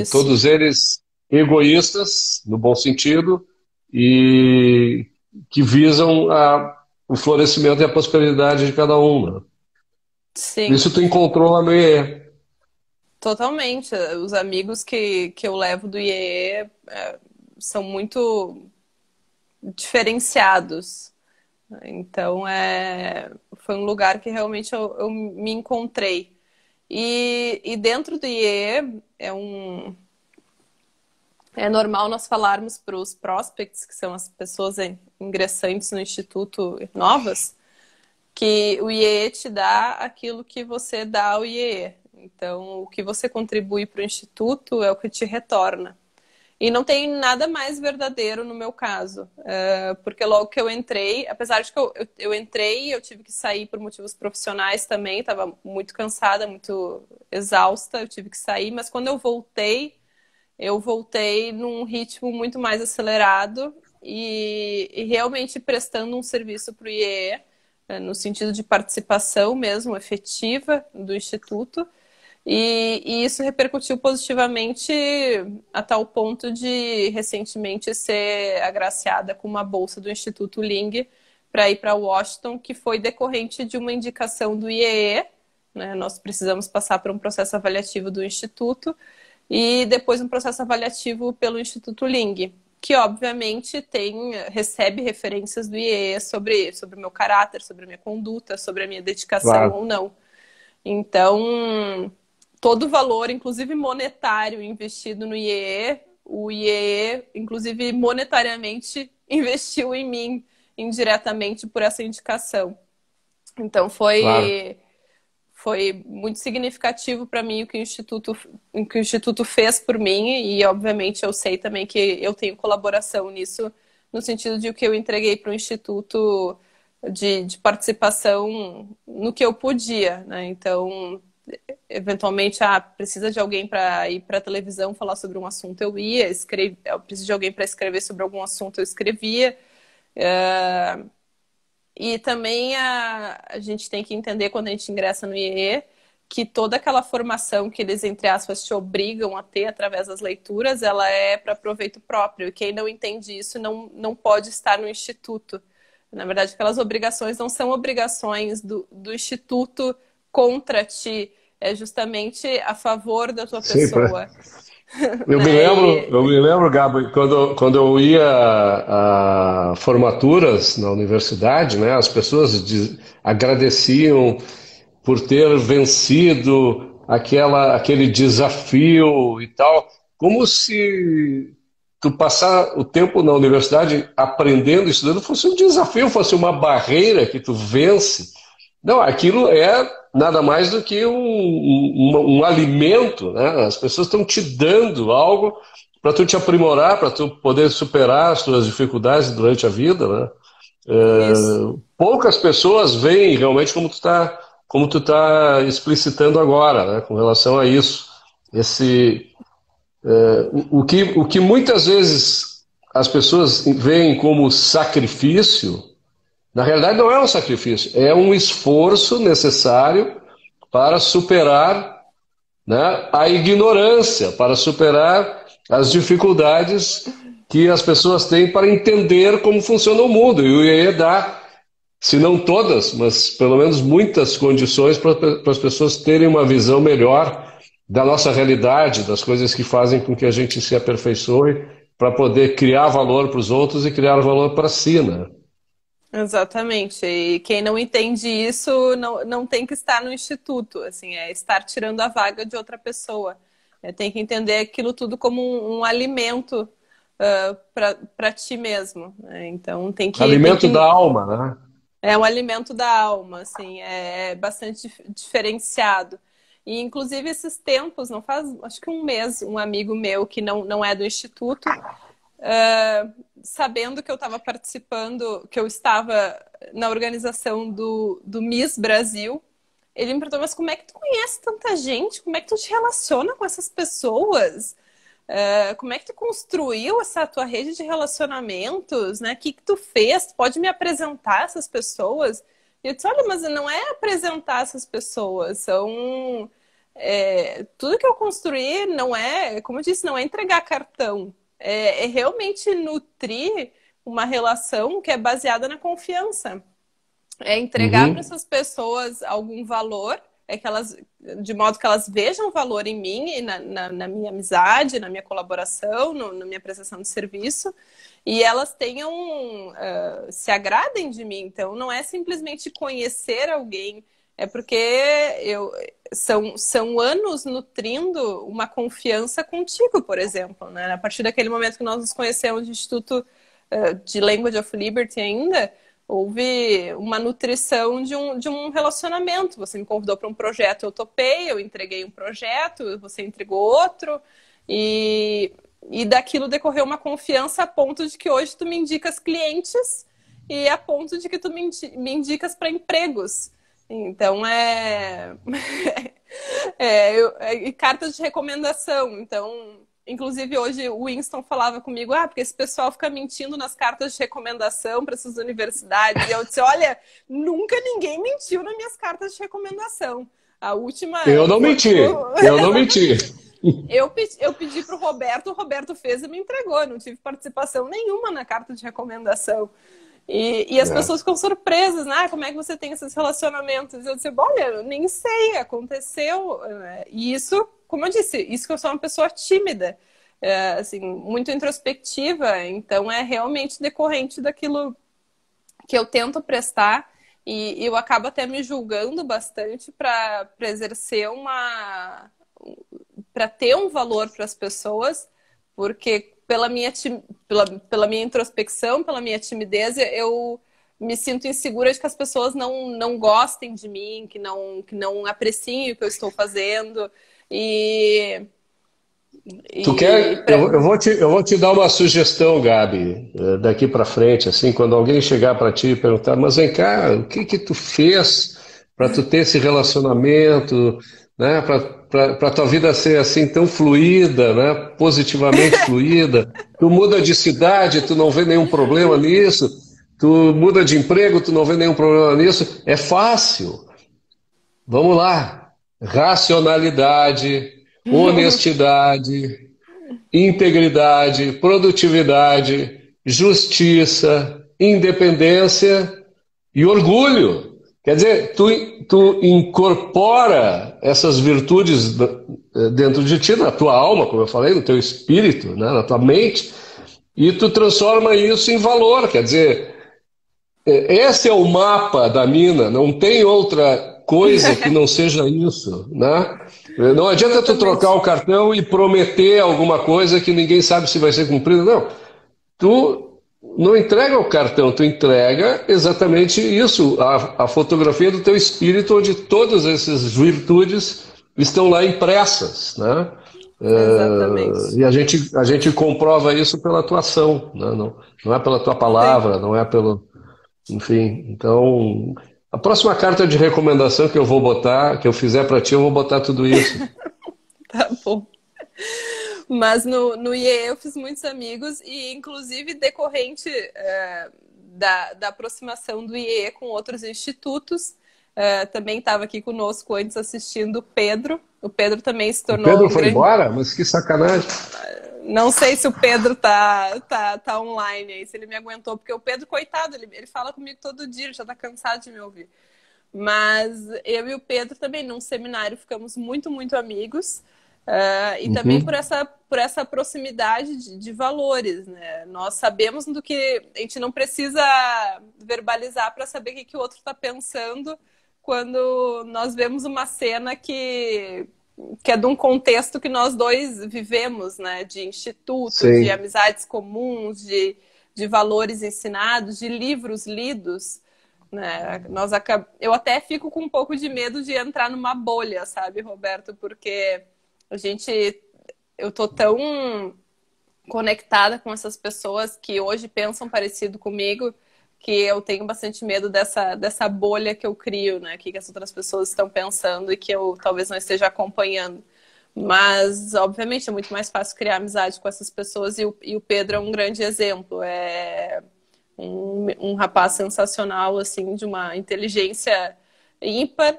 Isso. todos eles egoístas, no bom sentido, e que visam o florescimento e a prosperidade de cada um. Né? Sim. Isso tu encontrou lá no IE. Totalmente. Os amigos que eu levo do IEE são muito diferenciados. Então, foi um lugar que realmente eu me encontrei. E dentro do IEE é normal nós falarmos para os prospects, que são as pessoas ingressantes no instituto novas, que o IEE te dá aquilo que você dá ao IEE. Então, o que você contribui para o instituto é o que te retorna. E não tem nada mais verdadeiro no meu caso, porque logo que eu entrei, apesar de que eu entrei, eu tive que sair por motivos profissionais também, estava muito cansada, muito exausta, eu tive que sair, mas quando eu voltei num ritmo muito mais acelerado e realmente prestando um serviço para o IEE, no sentido de participação mesmo, efetiva do Instituto. E isso repercutiu positivamente a tal ponto de recentemente ser agraciada com uma bolsa do Instituto Ling para ir para Washington, que foi decorrente de uma indicação do IEE. Né? Nós precisamos passar por um processo avaliativo do Instituto e depois um processo avaliativo pelo Instituto Ling, que obviamente recebe referências do IEE sobre o meu caráter, sobre a minha conduta, sobre a minha dedicação Claro, ou não. Então, todo o valor, inclusive monetário, investido no IEE, o IEE, inclusive monetariamente, investiu em mim indiretamente por essa indicação. Então claro. foi muito significativo para mim o que o Instituto fez por mim e, obviamente, eu sei também que eu tenho colaboração nisso, no sentido de o que eu entreguei para o Instituto de participação no que eu podia, né? Então, eventualmente, precisa de alguém para ir para a televisão falar sobre um assunto, eu ia, eu preciso de alguém para escrever sobre algum assunto, eu escrevia. E também a gente tem que entender quando a gente ingressa no IE que toda aquela formação que eles, entre aspas, te obrigam a ter através das leituras, ela é para proveito próprio. E quem não entende isso não pode estar no instituto. Na verdade, aquelas obrigações não são obrigações do instituto contra ti, é justamente a favor da tua Sim, pessoa. eu me Né? lembro, eu me lembro, Gabo, quando eu ia a formaturas na universidade, né, as pessoas agradeciam por ter vencido aquele desafio e tal, como se tu passar o tempo na universidade aprendendo, estudando, fosse um desafio, fosse uma barreira que tu vence. Não, aquilo é nada mais do que um alimento, né? As pessoas estão te dando algo para tu te aprimorar, para tu poder superar as tuas dificuldades durante a vida, né? Isso. Poucas pessoas veem realmente como tu tá explicitando agora, né? Com relação a isso. Esse, o que muitas vezes as pessoas veem como sacrifício, na realidade não é um sacrifício, é um esforço necessário para superar, né, a ignorância, para superar as dificuldades que as pessoas têm para entender como funciona o mundo. E o IE dá, se não todas, mas pelo menos muitas condições para as pessoas terem uma visão melhor da nossa realidade, das coisas que fazem com que a gente se aperfeiçoe para poder criar valor para os outros e criar valor para si, né? Exatamente. E quem não entende isso não tem que estar no instituto, assim, é estar tirando a vaga de outra pessoa. É, tem que entender aquilo tudo como um alimento para ti mesmo, né? Então tem Alimento da que alma, né? é um alimento da alma, assim, é bastante diferenciado. E inclusive esses tempos, não faz, acho que um mês, um amigo meu que não é do instituto, sabendo que eu estava participando, que eu estava na organização do Miss Brasil, ele me perguntou, mas como é que tu conhece tanta gente? Como é que tu te relaciona com essas pessoas? Como é que tu construiu essa tua rede de relacionamentos, né? O que que tu fez? Tu pode me apresentar essas pessoas? E eu disse, olha, mas não é apresentar essas pessoas, são... tudo que eu construí não é, como eu disse, não é entregar cartão. É realmente nutrir uma relação que é baseada na confiança. É entregar para Uhum. essas pessoas algum valor, de modo que elas vejam valor em mim e na minha amizade, na minha colaboração, na minha prestação de serviço, e elas tenham, se agradem de mim. Então, não é simplesmente conhecer alguém, é porque são anos nutrindo uma confiança contigo, por exemplo, né? A partir daquele momento que nós nos conhecemos do Instituto de Language of Liberty ainda, houve uma nutrição de um relacionamento. Você me convidou para um projeto, eu topei, eu entreguei um projeto, você entregou outro, e daquilo decorreu uma confiança a ponto de que hoje tu me indicas clientes e a ponto de que tu me indicas para empregos. Então, e cartas de recomendação. Então, inclusive, hoje o Winston falava comigo, porque esse pessoal fica mentindo nas cartas de recomendação para essas universidades. E eu disse, olha, nunca ninguém mentiu nas minhas cartas de recomendação. A última Eu não foi... menti, eu não menti. Exatamente. Eu pedi para o Roberto fez e me entregou. Eu não tive participação nenhuma na carta de recomendação. E as É. pessoas ficam surpresas, né? Como é que você tem esses relacionamentos? Eu disse, olha, eu nem sei, aconteceu. E isso, como eu disse, isso que eu sou uma pessoa tímida, assim, muito introspectiva, então é realmente decorrente daquilo que eu tento prestar e eu acabo até me julgando bastante para exercer para ter um valor para as pessoas, porque pela minha introspecção, pela minha timidez, eu me sinto insegura de que as pessoas não gostem de mim, que não apreciem o que eu estou fazendo. E, Tu e quer? pra... Eu vou te dar uma sugestão, Gabi, daqui para frente, assim, quando alguém chegar para ti e perguntar, mas vem cá, o que que tu fez para tu ter esse relacionamento, né? Para tua vida ser assim tão fluida, né? Positivamente fluida. Tu muda de cidade, tu não vê nenhum problema nisso. Tu muda de emprego, tu não vê nenhum problema nisso. É fácil. Vamos lá. Racionalidade, honestidade, integridade, produtividade, justiça, independência e orgulho. Quer dizer, tu incorpora essas virtudes dentro de ti, na tua alma, como eu falei, no teu espírito, né, na tua mente, e tu transforma isso em valor. Quer dizer, esse é o mapa da mina, não tem outra coisa que não seja isso, né? Não adianta tu trocar Exatamente. o cartão e prometer alguma coisa que ninguém sabe se vai ser cumprida. Não, tu não entrega o cartão, tu entrega exatamente isso, a fotografia do teu espírito, onde todas essas virtudes estão lá impressas, né? Exatamente. E a gente comprova isso pela atuação, né? Não é pela tua Sim, palavra, não é pelo, enfim, então, a próxima carta de recomendação que eu vou botar, que eu fizer para ti, eu vou botar tudo isso. tá bom. Mas no IE eu fiz muitos amigos e, inclusive, decorrente da aproximação do IE com outros institutos, também estava aqui conosco antes assistindo o Pedro. O Pedro também se O tornou Pedro um foi grande. embora? Mas que sacanagem. Não sei se o Pedro tá online aí, se ele me aguentou, porque o Pedro, coitado, ele fala comigo todo dia, ele já tá cansado de me ouvir. Mas eu e o Pedro também, num seminário, ficamos muito, muito amigos. E também Uhum. por essa proximidade de valores, né? Nós sabemos do que a gente não precisa verbalizar para saber o que o outro está pensando quando nós vemos uma cena que é de um contexto que nós dois vivemos, né? De institutos, de Sim. amizades comuns, de valores ensinados, de livros lidos, né? Eu até fico com um pouco de medo de entrar numa bolha, sabe, Roberto? Porque a gente, eu tô tão conectada com essas pessoas que hoje pensam parecido comigo que eu tenho bastante medo dessa bolha que eu crio, né? Que as outras pessoas estão pensando e que eu talvez não esteja acompanhando. Mas, obviamente, é muito mais fácil criar amizade com essas pessoas e o Pedro é um grande exemplo. É um rapaz sensacional, assim, de uma inteligência ímpar,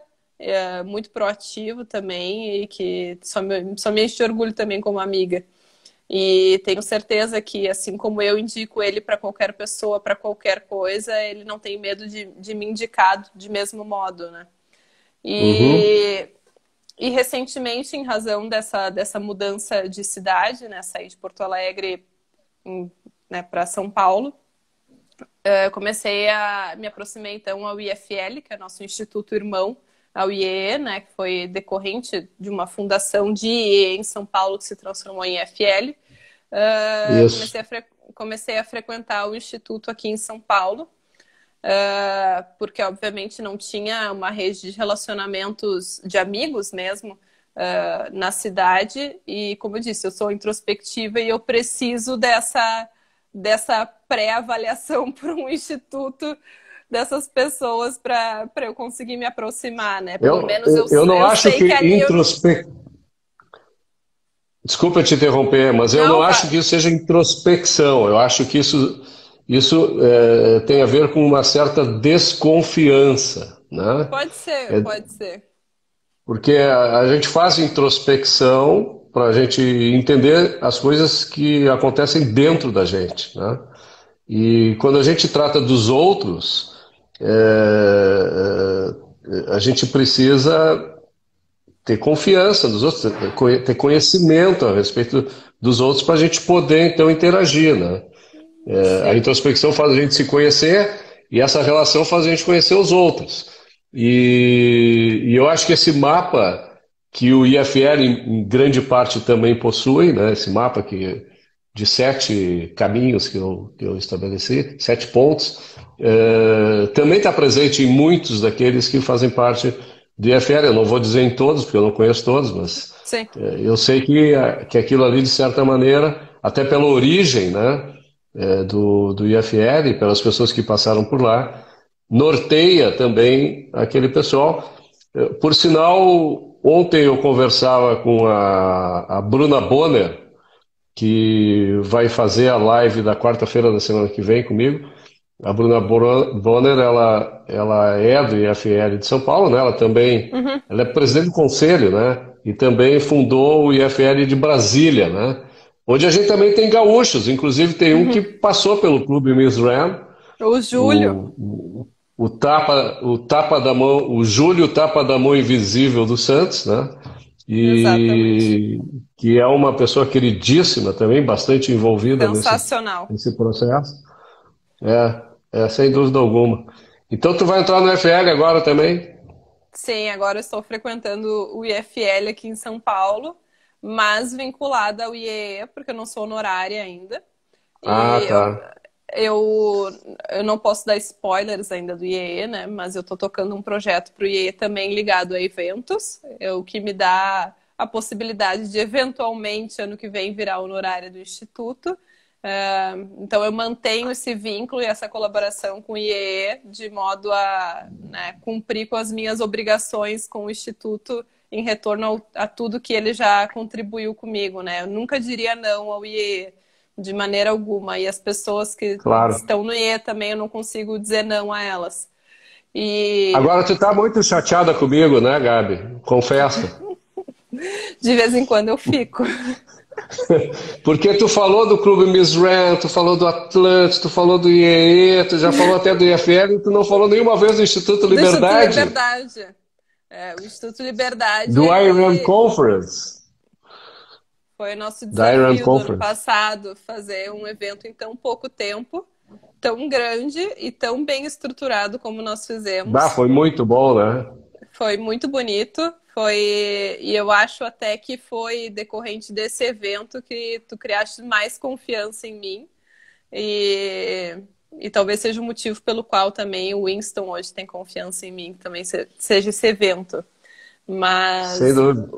muito proativo também e que só me enche de orgulho também como amiga. E tenho certeza que, assim como eu indico ele para qualquer pessoa, para qualquer coisa, ele não tem medo de me indicar de mesmo modo, né? Uhum. E, e recentemente, em razão dessa mudança de cidade, né, saí de Porto Alegre, né, para São Paulo, eu comecei a me aproximar então ao IFL, que é nosso instituto irmão ao IEE, né, que foi decorrente de uma fundação de IEE em São Paulo que se transformou em IFL. Uh, Isso. comecei, a comecei a frequentar o instituto aqui em São Paulo, porque obviamente não tinha uma rede de relacionamentos de amigos mesmo na cidade. E como eu disse, eu sou introspectiva e eu preciso dessa pré-avaliação por um instituto dessas pessoas para eu conseguir me aproximar, né? Pelo menos Eu não eu acho sei que que ali eu não. Desculpa te interromper, mas eu não Não, acho que isso seja introspecção. Eu acho que isso tem a ver com uma certa desconfiança, né? pode ser, É, pode ser. porque a gente faz introspecção para a gente entender as coisas que acontecem dentro da gente, né? E quando a gente trata dos outros, a gente precisa ter confiança dos outros, ter conhecimento a respeito dos outros para a gente poder então interagir, né? A Sim. introspecção faz a gente se conhecer e essa relação faz a gente conhecer os outros. E eu acho que esse mapa que o IFL em grande parte também possui, né? Esse mapa de 7 caminhos que eu estabeleci, 7 pontos, também está presente em muitos daqueles que fazem parte do IFL. Eu não vou dizer em todos, porque eu não conheço todos, mas Sim. eu sei que aquilo ali, de certa maneira, até pela origem, né, do IFL, pelas pessoas que passaram por lá, norteia também aquele pessoal. Por sinal, ontem eu conversava com a Bruna Bonner, que vai fazer a live da quarta-feira da semana que vem comigo. A Bruna Bonner, ela é do IFL de São Paulo, né? Uhum. Ela é presidente do conselho, né? E também fundou o IFL de Brasília, né? Onde a gente também tem gaúchos, inclusive tem um que Uhum. passou pelo Clube Miss Ram, O Júlio. o tapa da mão, o Júlio Tapa da Mão Invisível do Santos, né? Exatamente. E que é uma pessoa queridíssima também, bastante envolvida Sensacional. nesse processo. Sem dúvida alguma. Então tu vai entrar no FL agora também? Sim, agora eu estou frequentando o IFL aqui em São Paulo, mas vinculada ao IEE, porque eu não sou honorária ainda. Ah, E tá. eu, eu não posso dar spoilers ainda do IEE, né? Mas eu estou tocando um projeto para o IEE também ligado a eventos, o que me dá a possibilidade de, eventualmente, ano que vem, virar honorária do Instituto. Então, eu mantenho esse vínculo e essa colaboração com o IEE de modo a, né, cumprir com as minhas obrigações com o Instituto em retorno a tudo que ele já contribuiu comigo, né? Eu nunca diria não ao IEE de maneira alguma. E as pessoas que Claro. estão no IE também, eu não consigo dizer não a elas. E Agora tu tá muito chateada comigo, né, Gabi? Confessa. de vez em quando eu fico. Porque tu falou do Clube Miss Ram, tu falou do Atlante, tu falou do IEE, tu já falou até do IFL e tu não falou nenhuma vez do Instituto Do Instituto Liberdade, Liberdade. O Instituto Liberdade, do Iron ele. Conference. Foi nosso da Iron desafio do ano Conference. passado, fazer um evento em tão pouco tempo, tão grande e tão bem estruturado como nós Bah, fizemos. foi muito bom, né? Foi muito bonito, e eu acho até que foi decorrente desse evento que tu criaste mais confiança em mim. E, e talvez seja o motivo pelo qual também o Winston hoje tem confiança em mim, que também seja esse evento. Sem Mas dúvida.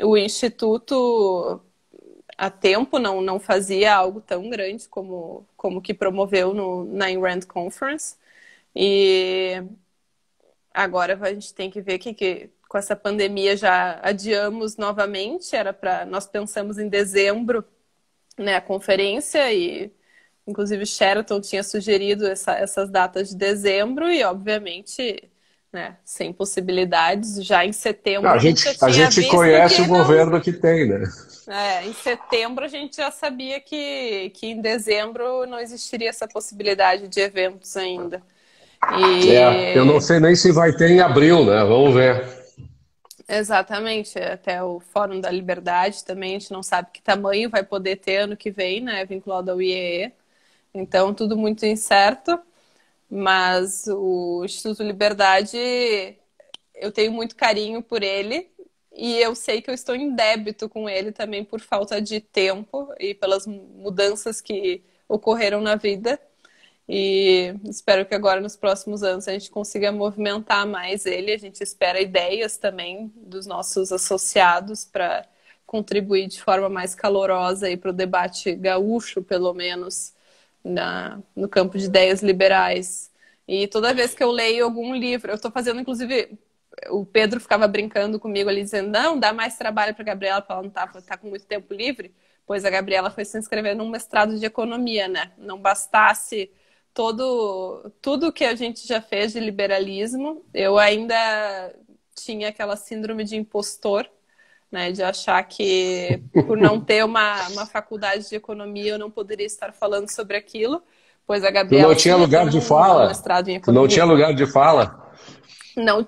o Instituto há tempo não fazia algo tão grande como que promoveu na Ayn Rand Conference. E agora a gente tem que ver que com essa pandemia já adiamos novamente. Nós pensamos em dezembro, né, a conferência, e inclusive Sheraton tinha sugerido essas datas de dezembro e, obviamente, né, sem possibilidades. Já em Não, setembro a gente já a tinha gente visto conhece o que não. governo que tem, né? Em setembro a gente já sabia que em dezembro não existiria essa possibilidade de eventos ainda. É, eu não E sei nem se vai ter em abril, né? Vamos ver. exatamente, até o Fórum da Liberdade também, a gente não sabe que tamanho vai poder ter ano que vem, né, vinculado ao IEE. Então, tudo muito incerto, mas o Instituto Liberdade, eu tenho muito carinho por ele e eu sei que eu estou em débito com ele também por falta de tempo e pelas mudanças que ocorreram na vida. E espero que agora, nos próximos anos, a gente consiga movimentar mais ele. A gente espera ideias também dos nossos associados para contribuir de forma mais calorosa para o debate gaúcho, pelo menos, no campo de ideias liberais. E toda vez que eu leio algum livro, eu estou fazendo, inclusive, o Pedro ficava brincando comigo ali, dizendo, não, dá mais trabalho para a Gabriela, porque ela não tá com muito tempo livre, pois a Gabriela foi se inscrever num mestrado de economia, né? Não bastasse tudo que a gente já fez de liberalismo, eu ainda tinha aquela síndrome de impostor, né, de achar que por não ter uma faculdade de economia eu não poderia estar falando sobre aquilo, pois a Tu não Gabriela tinha sim lugar tem de um fala? mestrado em Tu não tinha economia. lugar de fala? Não,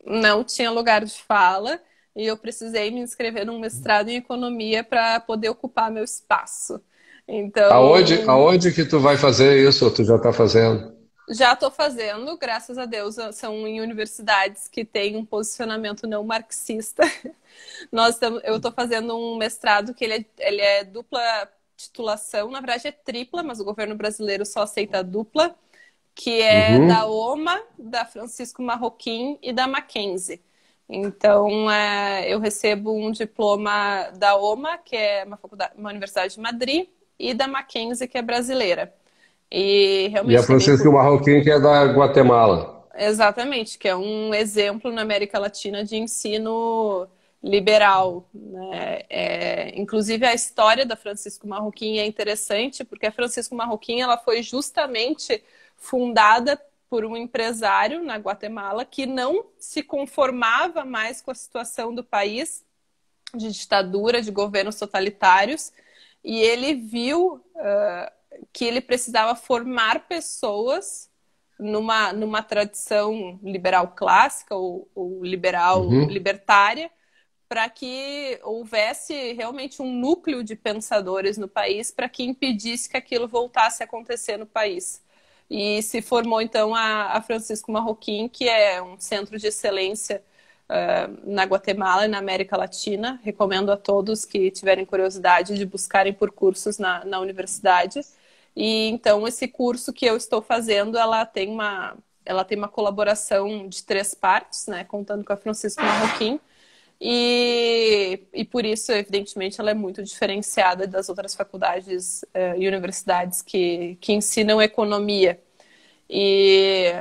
não tinha lugar de fala e eu precisei me inscrever num mestrado em economia para poder ocupar meu espaço. Então, Aonde que tu vai fazer isso, ou tu já está fazendo? já estou fazendo, graças a Deus, são em universidades que têm um posicionamento não marxista. Eu estou fazendo um mestrado que ele é dupla titulação, na verdade é tripla, mas o governo brasileiro só aceita a dupla, que é da Uhum. OMA, da Francisco Marroquim e da Mackenzie. Então, eu recebo um diploma da OMA, que é uma universidade de Madrid, e da Mackenzie, que é brasileira. E E a realmente tem bem Francisco Marroquim, que é da Guatemala. exatamente, que é um exemplo na América Latina de ensino liberal, né? Inclusive a história da Francisco Marroquim é interessante, porque a Francisco Marroquim ela foi justamente fundada por um empresário na Guatemala que não se conformava mais com a situação do país de ditadura, de governos totalitários, e ele viu que ele precisava formar pessoas numa tradição liberal clássica ou liberal Uhum. libertária, para que houvesse realmente um núcleo de pensadores no país para que impedisse que aquilo voltasse a acontecer no país. E se formou então a Francisco Marroquim, que é um centro de excelência na Guatemala e na América Latina. Recomendo a todos que tiverem curiosidade de buscarem por cursos na universidade. E então esse curso que eu estou fazendo, ela tem uma colaboração de 3 partes, né, contando com a Francisco Marroquim. E por isso, evidentemente, ela é muito diferenciada das outras faculdades e universidades que ensinam economia. E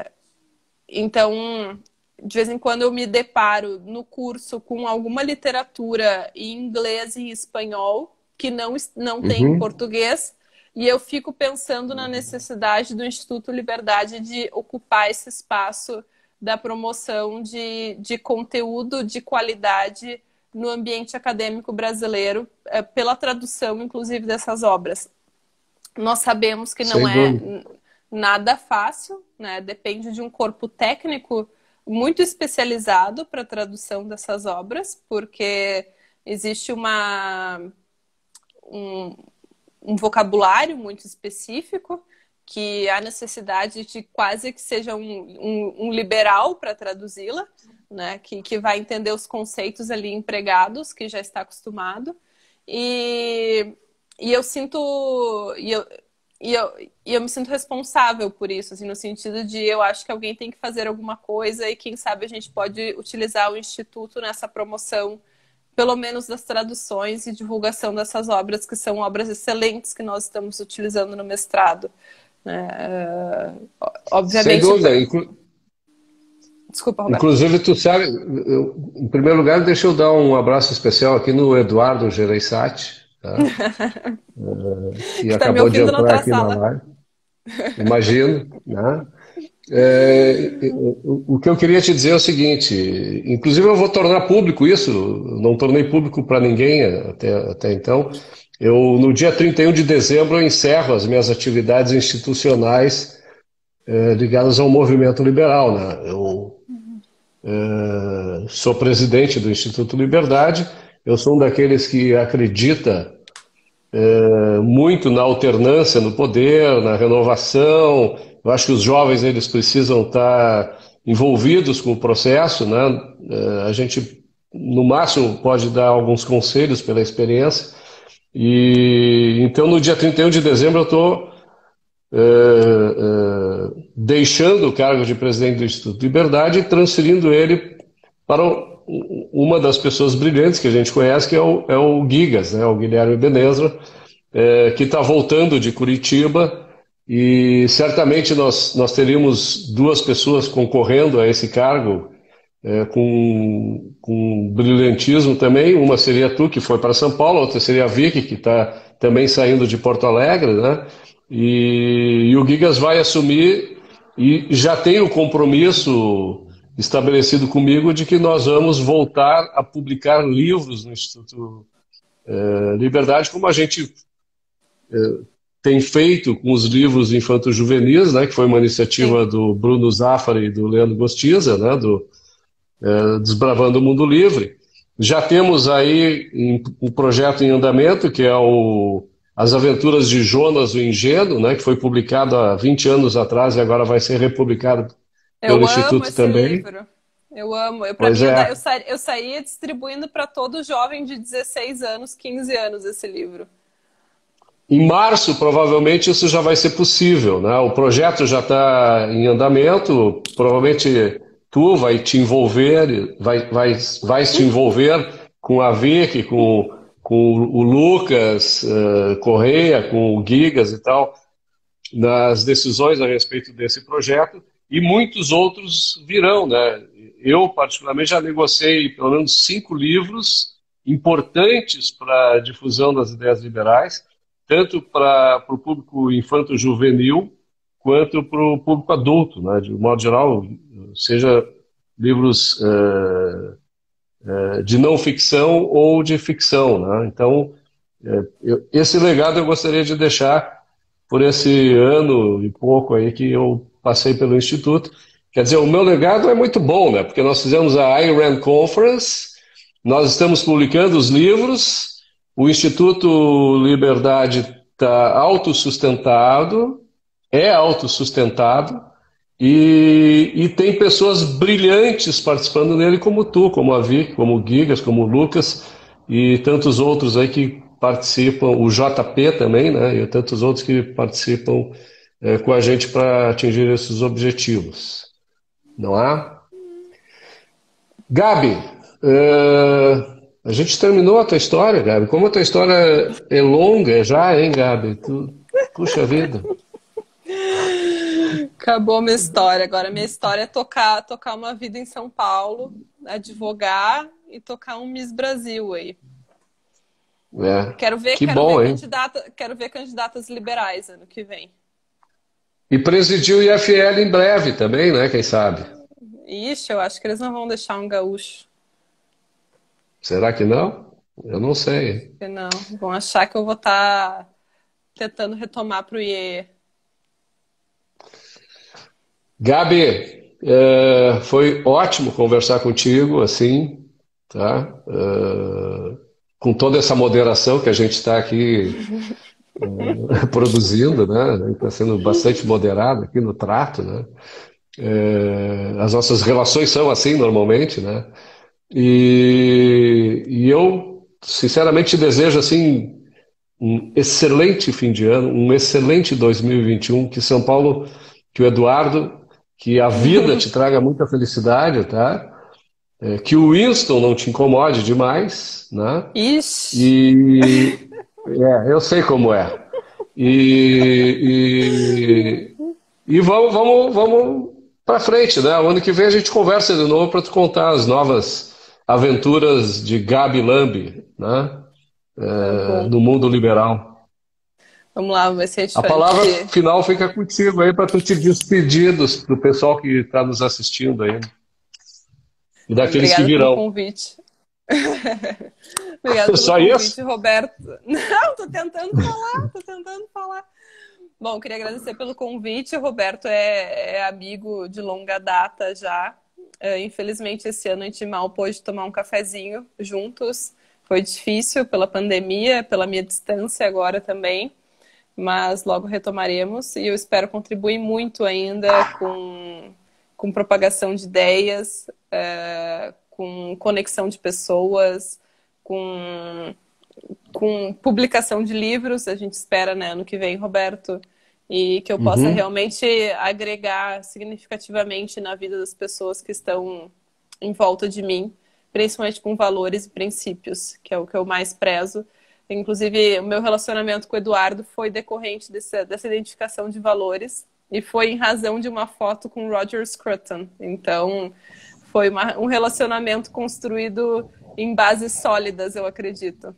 então, de vez em quando eu me deparo no curso com alguma literatura em inglês e em espanhol que não tem em Uhum. português, e eu fico pensando na necessidade do Instituto Liberdade de ocupar esse espaço da promoção de conteúdo de qualidade no ambiente acadêmico brasileiro, pela tradução, inclusive, dessas obras. Nós sabemos que não Sem é dúvida. nada fácil, né? Depende de um corpo técnico muito especializado para a tradução dessas obras, porque existe um, um vocabulário muito específico, que há necessidade de quase que seja um liberal para traduzi-la, né? Que vai entender os conceitos ali empregados, que já está acostumado. E eu sinto... E eu me sinto responsável por isso, assim, no sentido de eu acho que alguém tem que fazer alguma coisa e quem sabe a gente pode utilizar o Instituto nessa promoção, pelo menos das traduções e divulgação dessas obras, que são obras excelentes que nós estamos utilizando no mestrado. Né? Sem Obviamente... dúvida. Desculpa, Roberto. Inclusive, tu sabe, em primeiro lugar, deixa eu dar um abraço especial aqui no Eduardo Gereissati, tá? Que Que está me acabou de ouvindo na entrar outra aqui na sala. live, imagino, né? O que eu queria te dizer é o seguinte, inclusive eu vou tornar público isso, não tornei público para ninguém até então. Eu, no dia 31 de dezembro, eu encerro as minhas atividades institucionais ligadas ao movimento liberal, né? Eu sou presidente do Instituto Liberdade, eu sou um daqueles que acredita muito na alternância no poder, na renovação. Eu acho que os jovens eles precisam estar envolvidos com o processo, né? A gente, no máximo, pode dar alguns conselhos pela experiência. E então, no dia 31 de dezembro, eu estou deixando o cargo de presidente do Instituto Liberdade e transferindo ele para uma das pessoas brilhantes que a gente conhece, que é o Gigas, né? O Guilherme Benezra, que está voltando de Curitiba, e certamente nós teríamos duas pessoas concorrendo a esse cargo, com brilhantismo também. Uma seria tu, que foi para São Paulo, a outra seria a Vicky, que está também saindo de Porto Alegre, né? E o Gigas vai assumir, e já tem o compromisso estabelecido comigo de que nós vamos voltar a publicar livros no Instituto Liberdade, como a gente tem feito com os livros infanto-juvenis, né, que foi uma iniciativa Sim. do Bruno Zafari e do Leandro Gostiza, né, do Desbravando o Mundo Livre. Já temos aí um projeto em andamento, que é As Aventuras de Jonas o Ingênuo, né, que foi publicado há 20 anos atrás e agora vai ser republicado pelo Eu amo Instituto esse também. livro. Eu amo. Para Pois mim, é. eu saía distribuindo para todo jovem de 16 anos, 15 anos esse livro. Em março, provavelmente, isso já vai ser possível, né? O projeto já está em andamento, provavelmente tu vai te envolver, vai se envolver com a Vicky, com o Lucas Correia, com o Gigas e tal, nas decisões a respeito desse projeto, e muitos outros virão, né? Eu, particularmente, já negociei pelo menos 5 livros importantes para a difusão das ideias liberais, tanto para o público infanto-juvenil quanto para o público adulto, né? De um modo geral, seja livros de não ficção ou de ficção, né? Então, esse legado eu gostaria de deixar por esse ano e pouco aí que eu passei pelo Instituto. Quer dizer, o meu legado é muito bom, né? Porque nós fizemos a Ayn Rand Conference, nós estamos publicando os livros, o Instituto Liberdade está autossustentado, é autossustentado, e tem pessoas brilhantes participando nele, como tu, como a Vic, como o Gigas, como o Lucas, e tantos outros aí que participam, o JP também, né? E tantos outros que participam com a gente para atingir esses objetivos. Não há? Gabi, a gente terminou a tua história, Gabi. Como a tua história é longa já, hein, Gabi? Puxa vida. Acabou minha história. Agora minha história é tocar uma vida em São Paulo, advogar e tocar um Miss Brasil aí. Que bom, hein? Quero ver candidatas liberais ano que vem. E presidir o IFL em breve também, né? Quem sabe? Ixi, eu acho que eles não vão deixar um gaúcho. Será que não? Eu não sei. Não, vão achar que eu vou estar tentando retomar pro IE. Gabi, foi ótimo conversar contigo, assim, tá? com toda essa moderação que a gente está aqui produzindo, né? Está sendo bastante moderado aqui no trato, né? As nossas relações são assim normalmente, né? E eu, sinceramente, desejo assim um excelente fim de ano, um excelente 2021, que São Paulo, que o Eduardo, que a vida te traga muita felicidade, tá? Que o Winston não te incomode demais, né? Ixi! E eu sei como é. E vamos para frente, né? O ano que vem a gente conversa de novo para te contar as novas aventuras de Gabi Lambi, né? Tá bom. No mundo liberal. Vamos lá, vamos ver se a A palavra gente. final fica contigo aí para tu te despedir do pessoal que está nos assistindo aí e daqueles que Obrigada pelo virão. convite. Obrigada pelo Só isso? convite, Roberto. Não, tô tentando falar. Bom, queria agradecer pelo convite. O Roberto é amigo de longa data já. Infelizmente, esse ano a gente mal pôde tomar um cafezinho juntos. Foi difícil pela pandemia, pela minha distância agora também, mas logo retomaremos e eu espero contribuir muito ainda com propagação de ideias, com conexão de pessoas, com publicação de livros. A gente espera, né, ano que vem, Roberto, e que eu possa Uhum. realmente agregar significativamente na vida das pessoas que estão em volta de mim, principalmente com valores e princípios, que é o que eu mais prezo. Inclusive, o meu relacionamento com o Eduardo foi decorrente dessa identificação de valores e foi em razão de uma foto com o Roger Scruton. Então, foi um relacionamento construído em bases sólidas, eu acredito.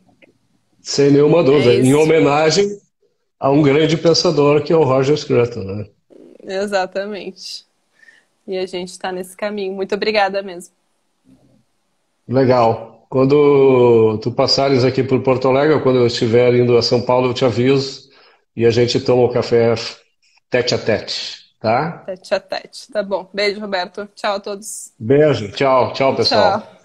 Sem nenhuma É dúvida. Em isso. homenagem a um grande pensador que é o Roger Scruton, né? Exatamente. E a gente está nesse caminho. Muito obrigada mesmo. Legal. Quando tu passares aqui por Porto Alegre, ou quando eu estiver indo a São Paulo, eu te aviso e a gente toma o café tete a tete, tá? Tete a tete. Tá bom. Beijo, Roberto. Tchau a todos. Beijo, tchau, tchau, pessoal. Tchau.